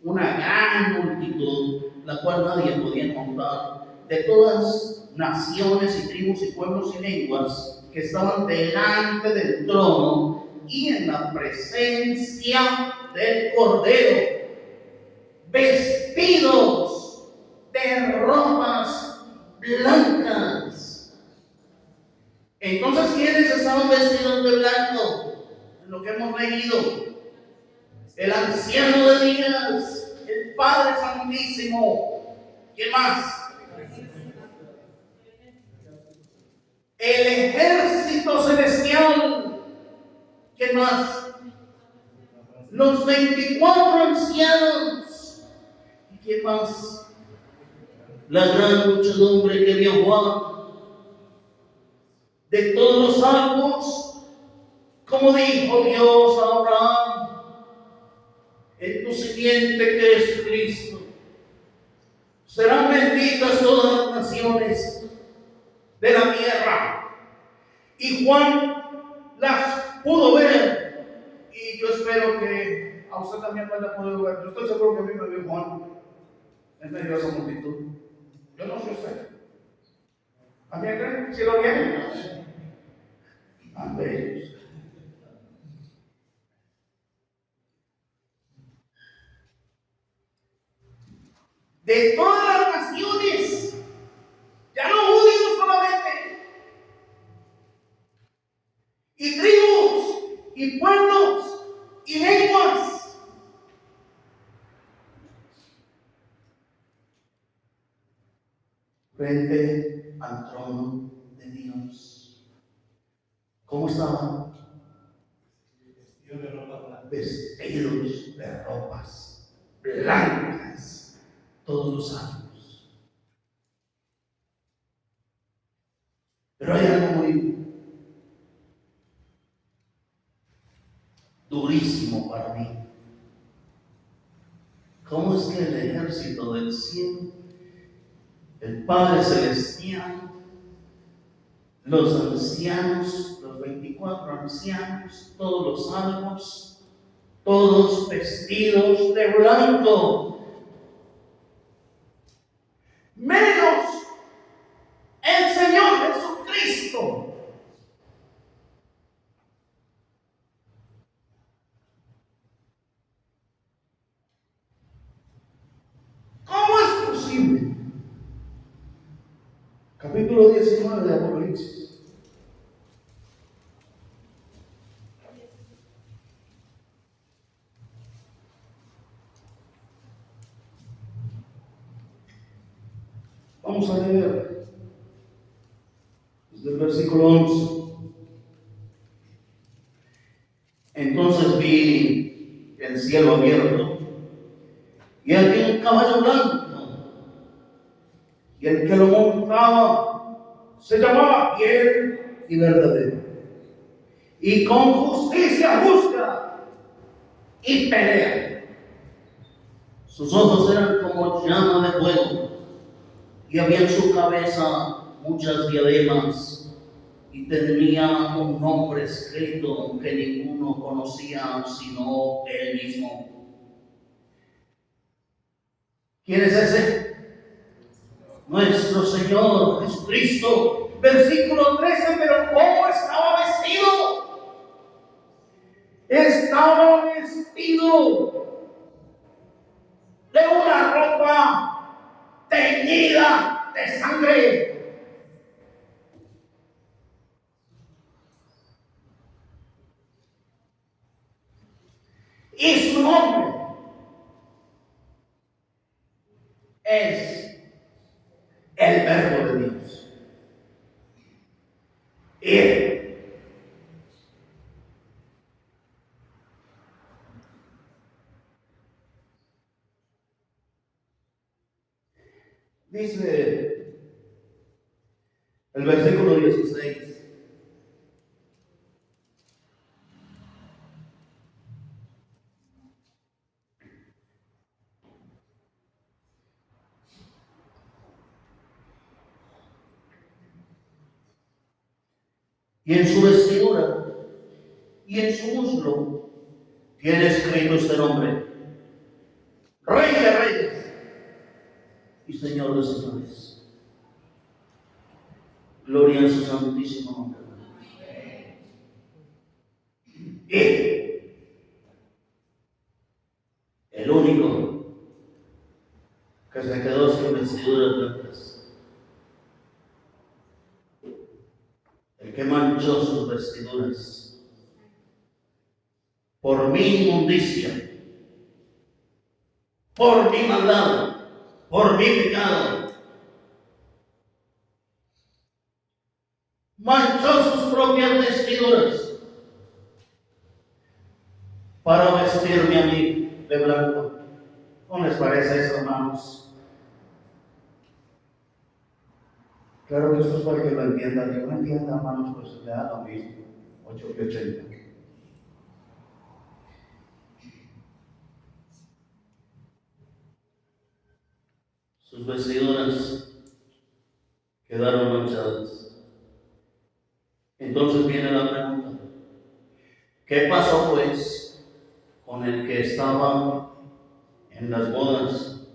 una gran multitud, la cual nadie podía contar, de todas naciones y tribus y pueblos y lenguas, que estaban delante del trono y en la presencia del Cordero, vestidos de ropas blancas. Entonces, ¿quiénes estaban vestidos de blanco? En lo que hemos leído: el anciano de días, el Padre Santísimo. ¿Qué más? El ejército celestial. ¿Qué más? Los 24 ancianos. ¿Y qué más? La gran muchedumbre que vio Juan. De todos los salmos, como dijo Dios a Abraham: en tu simiente, que es Cristo, serán benditas todas las naciones de la tierra. Y Juan las pudo ver, y yo espero que a usted también las haya podido ver. Yo estoy seguro que a mí me vio Juan en medio de esa multitud. Yo no sé usted. ¿A mí creen? ¿Sí lo vieron? Amén. De todas las naciones, ya no judíos solamente, y tribus, y pueblos, y lenguas. Frente al trono de Dios. ¿Cómo estaban? Vestidos de ropas blancas todos los años. Pero hay algo muy durísimo para mí. ¿Cómo es que el ejército del cielo, el Padre Celestial, los ancianos, los 24 ancianos, todos los salmos, todos vestidos de blanco, menos el Señor Jesucristo? ¿Cómo es posible? Capítulo 19 de Apocalipsis. Vamos a leer desde el versículo 11. Entonces vi el cielo abierto, y aquí un caballo blanco, y el que lo montaba se llamaba Fiel y Verdadero, y con justicia juzga y pelea. Sus ojos eran como llama de fuego, y había en su cabeza muchas diademas, y tenía un nombre escrito que ninguno conocía sino él mismo. ¿Quién es ese? Nuestro Señor Jesucristo. Versículo 13, pero ¿cómo estaba vestido? Estaba vestido de una ropa teñida de sangre. Y su nombre es el Verbo de Dios. Y él dice El versículo 16. Y en su vestidura y en su muslo tiene escrito este nombre: Rey de Reyes y Señor de Señores. Gloria a su santísimo nombre. Y el único que se quedó sin vestiduras blancas, el que manchó sus vestiduras por mi inmundicia, por mi maldad, por mi pecado, manchó sus propias vestiduras para vestirme a mí de blanco. ¿Cómo les parece eso, hermanos? Claro que esto es para que lo entiendan. Que no entienda, hermanos, pues le da lo mismo. 8 y 80. Sus vestiduras quedaron manchadas. Entonces viene la pregunta: ¿qué pasó pues con el que estaba en las bodas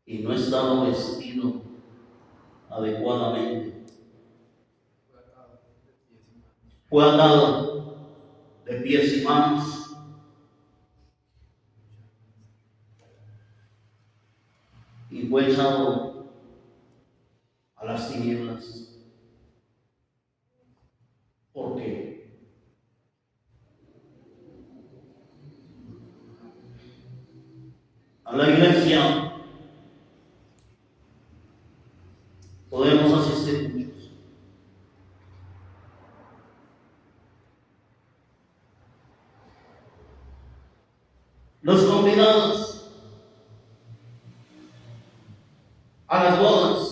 y no estaba vestido adecuadamente? Fue atado de pies y manos y fue echado a las tinieblas. ¿Por qué? A la iglesia podemos asistir muchos. Los convidados a las bodas,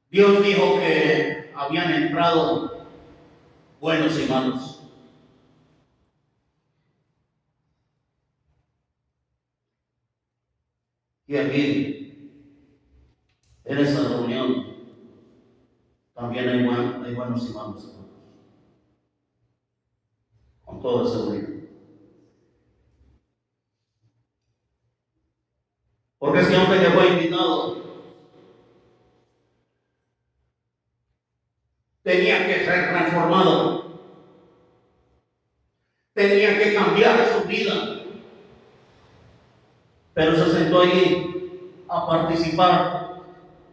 Dios dijo que habían entrado buenos y malos. Y aquí, en esta reunión, también hay buenos y malos, con toda seguridad. Porque ese hombre que fue invitado tenía que ser transformado, tenía que cambiar su vida, pero se sentó allí a participar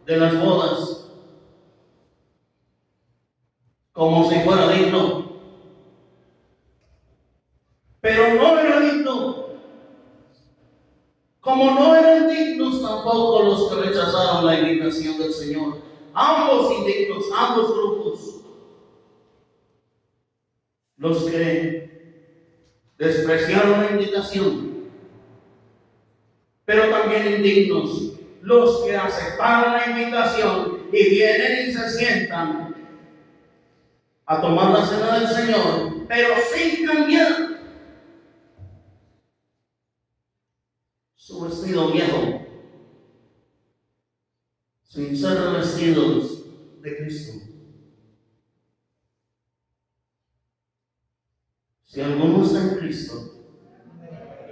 de las bodas como si fuera digno, pero no era digno, como no eran dignos tampoco los que rechazaron la invitación del Señor. Ambos indignos, ambos grupos. Los que despreciaron la invitación, pero también indignos los que aceptaron la invitación y vienen y se sientan a tomar la cena del Señor, pero sin cambiar su vestido viejo, sin ser revestidos de Cristo. Si alguno está en Cristo,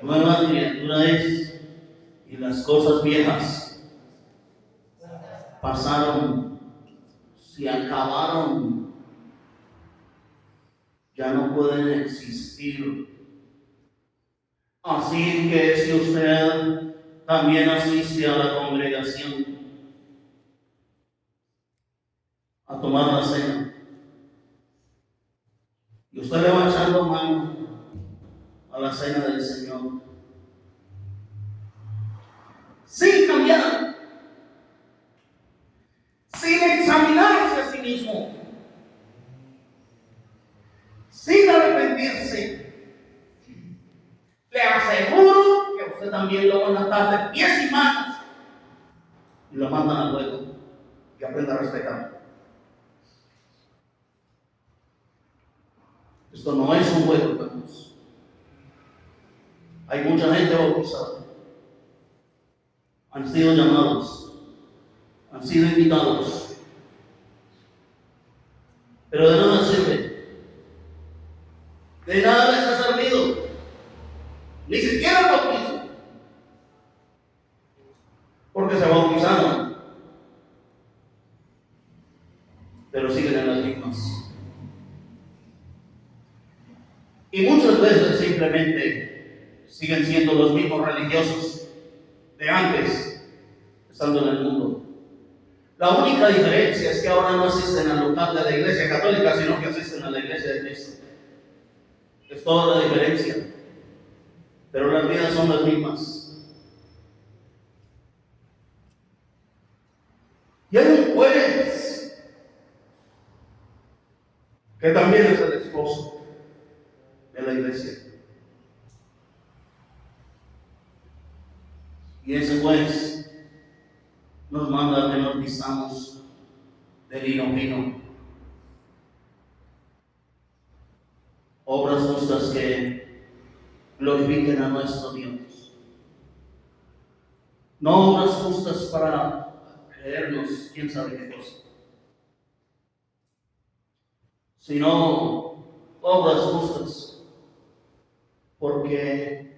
nueva criatura es, y las cosas viejas pasaron, se acabaron, ya no pueden existir. Así que si usted también asiste a la congregación a tomar la cena, y usted le va echando mano a la cena del Señor, sin cambiar, sin examinarse a sí mismo, sin arrepentirse, le aseguro que usted también lo van a atar de pies y manos y lo mandan al fuego. Que aprenda a respetar. Esto no es un juego, hermanos. Hay mucha gente bautizada. Han sido llamados, han sido invitados, pero de nada sirve. De nada les ha servido, ni siquiera el bautismo, porque se bautizaron, pero siguen en las mismas. Y muchas veces simplemente siguen siendo los mismos religiosos de antes, estando en el mundo. La única diferencia es que ahora no asisten al local de la iglesia católica, sino que asisten a la iglesia de Cristo. Es toda la diferencia. Pero las vidas son las mismas. Y hay un juez que también es el esposo de la iglesia. Y ese juez nos manda a que nos vistamos de lino fino. Obras justas que glorifiquen a nuestro Dios. No obras justas para creernos quién sabe qué cosa, sino obras justas porque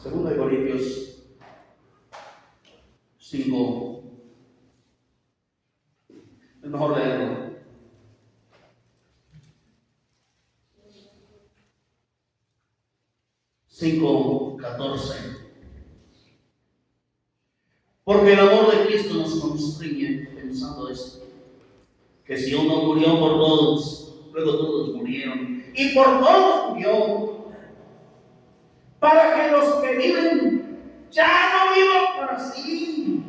2 Corintios 5, es mejor leerlo. Cinco 14. Porque el amor de Cristo nos constriñe pensando esto, que si uno murió por todos, luego todos murieron, y por todos murió, para que los que viven ya no vivan para sí,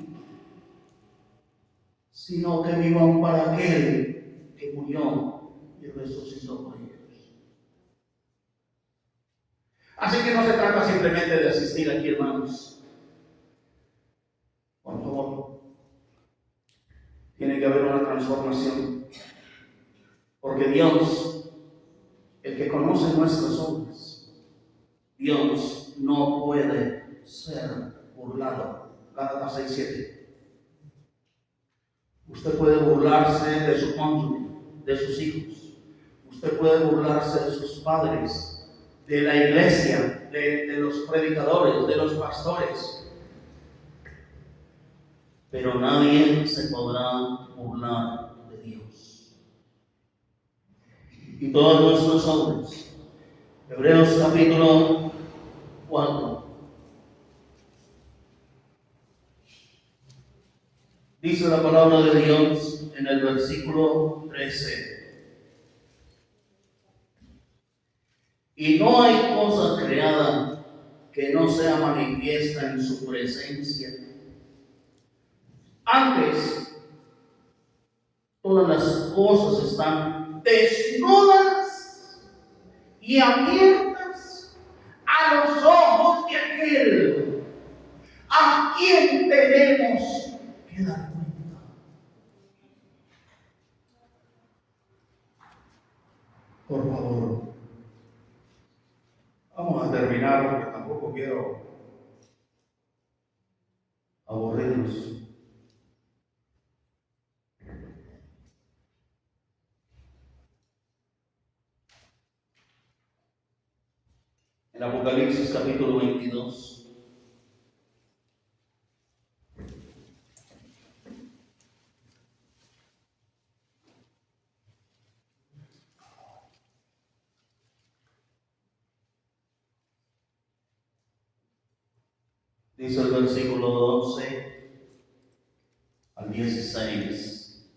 sino que vivan para aquel que murió y resucitó por ellos. Así que no se trata simplemente de asistir aquí, hermanos. Por favor, tiene que haber una transformación, porque Dios, el que conoce nuestras obras, Dios no puede ser burlado. Gálatas 6:7. Usted puede burlarse de su cónyuge, de sus hijos. Usted puede burlarse de sus padres, de la iglesia, de los predicadores, de los pastores. Pero nadie se podrá burlar de Dios. Y todas nuestras obras. Hebreos capítulo 4. Dice la palabra de Dios en el versículo 13. Y no hay cosa creada que no sea manifiesta en su presencia. Antes, todas las cosas están desnudas y abiertas a los ojos de aquel a quien tenemos que dar cuenta. Por favor, vamos a terminar porque tampoco quiero aburrirnos. En Apocalipsis capítulo 22. Dice el versículo 12 al 16.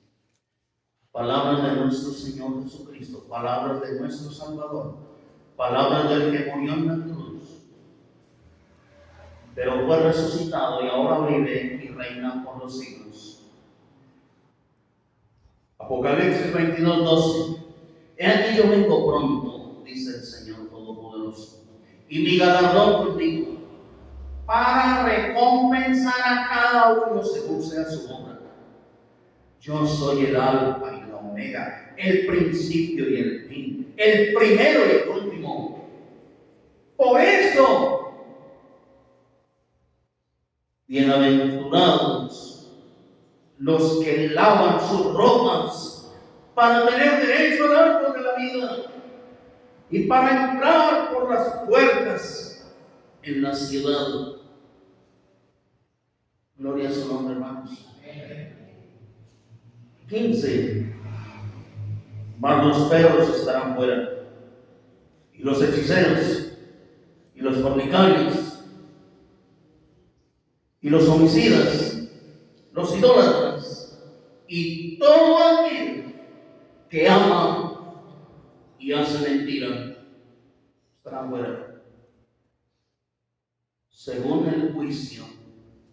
Palabras de nuestro Señor Jesucristo, palabras de nuestro Salvador, palabras del que murió en la cruz, pero fue resucitado y ahora vive y reina por los siglos. Apocalipsis 22:12. He aquí yo vengo pronto, dice el Señor Todopoderoso, y mi galardón contigo, para recompensar a cada uno según sea su obra. Yo soy el Alfa y la Omega, el principio y el fin, el primero y el último. Por eso, bienaventurados los que lavan sus ropas para tener derecho al árbol de la vida y para entrar por las puertas en la ciudad. Gloria a su nombre, hermanos. 15. Mas los perros estarán fuera, y los hechiceros, y los fornicarios, y los homicidas, los idólatras, y todo aquel que ama y hace mentira, estarán fuera, según el juicio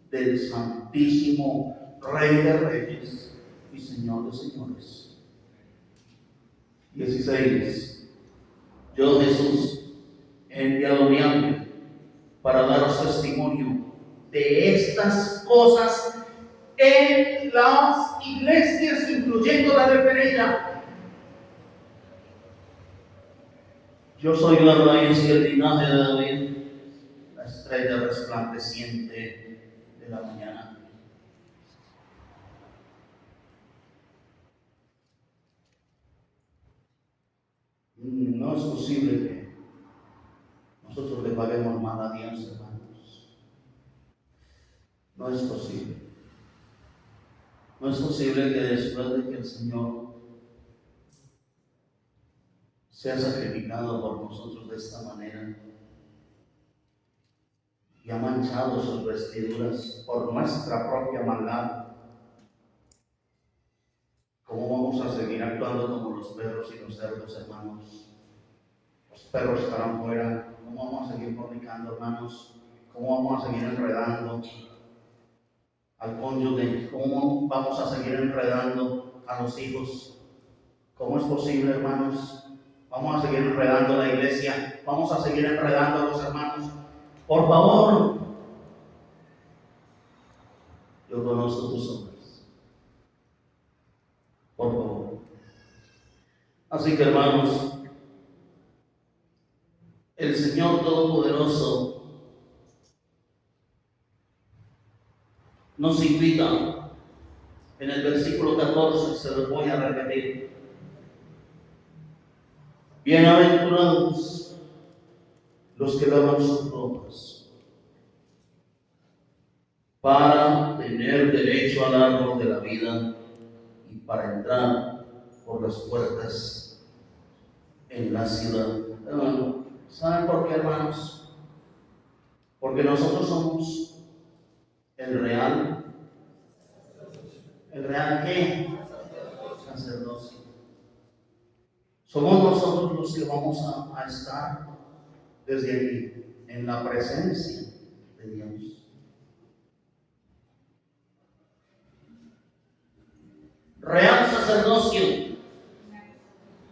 del Santísimo Rey de Reyes y Señor de Señores. 16. Yo, Jesús, he enviado mi ángel para daros testimonio de estas cosas en las iglesias, incluyendo la de Pereira. Yo soy la raíz y el linaje de David, la estrella resplandeciente de la mañana. No es posible que nosotros le paguemos mal a Dios, hermanos. No es posible. No es posible que después de que el Señor sea sacrificado por nosotros de esta manera y ha manchado sus vestiduras por nuestra propia maldad, ¿cómo vamos a seguir actuando como los perros y los cerdos, hermanos? los perros estarán fuera. ¿Cómo vamos a seguir fornicando, hermanos? ¿Cómo vamos a seguir enredando al cónyuge? ¿Cómo vamos a seguir enredando a los hijos? ¿Cómo es posible, hermanos? Vamos a seguir enredando a la iglesia. Vamos a seguir enredando a los hermanos. Por favor, yo conozco tus obras. Por favor. Así que, hermanos, el Señor Todopoderoso nos invita en el versículo 14, se los voy a repetir. Bienaventurados los que lavan sus ropas para tener derecho al árbol de la vida y para entrar por las puertas en la ciudad. ¿Saben por qué, hermanos? Porque nosotros somos el real ¿qué? Sacerdocio. Somos nosotros los que vamos a estar desde aquí, en la presencia de Dios. Real sacerdocio,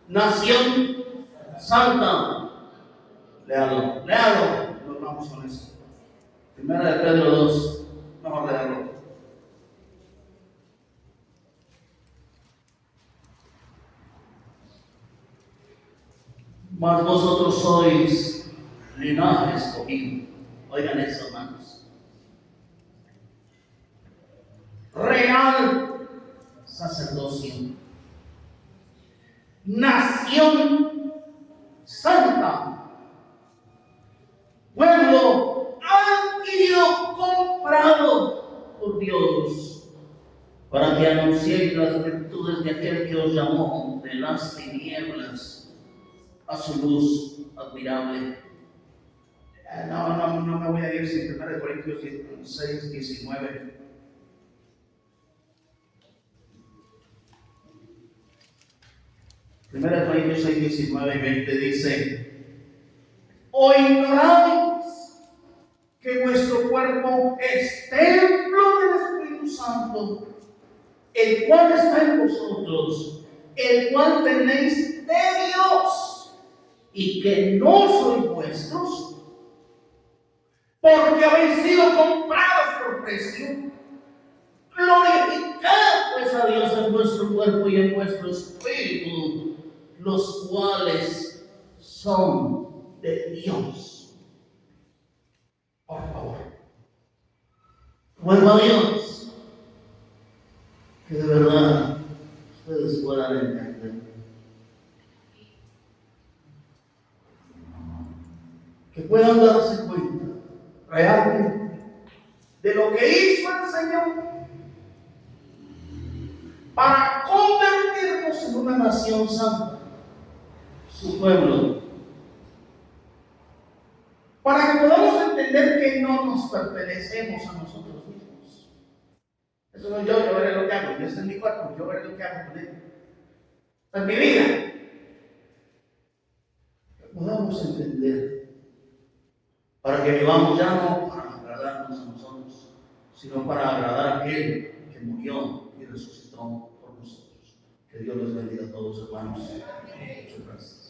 nación santa. Léalo, nos vamos con eso. Primera de Pedro 2, vamos a leerlo. Mas vosotros sois linaje escogido. Oigan eso, hermanos. Real sacerdocio, nación santa, pueblo adquirido, comprado por Dios, para que anunciéis las virtudes de aquel que os llamó de las tinieblas a su luz admirable. No me voy a ir sin 1 Corintios 6, 19. Primera de Corintios 6, 19 y 20 dice: ¿O ignoráis que vuestro cuerpo es templo del Espíritu Santo, el cual está en vosotros, el cual tenéis de Dios, y que no sois vuestros, porque habéis sido comprados por precio. Glorificad pues a Dios en vuestro cuerpo y en vuestro espíritu, los cuales son de Dios. Por favor, ruego a Dios que de verdad ustedes puedan entender que puedan darse cuenta realmente de lo que hizo el Señor para convertirnos en una nación santa, su pueblo, para que podamos entender que no nos pertenecemos a nosotros mismos. Eso no yo veré lo que hago, yo estoy en mi cuerpo, yo veré lo que hago con él. En mi vida, que podamos entender, para que vivamos ya no para agradarnos a nosotros, sino para agradar a aquel que murió y resucitó por nosotros. Que Dios les bendiga a todos, hermanos. Muchas gracias.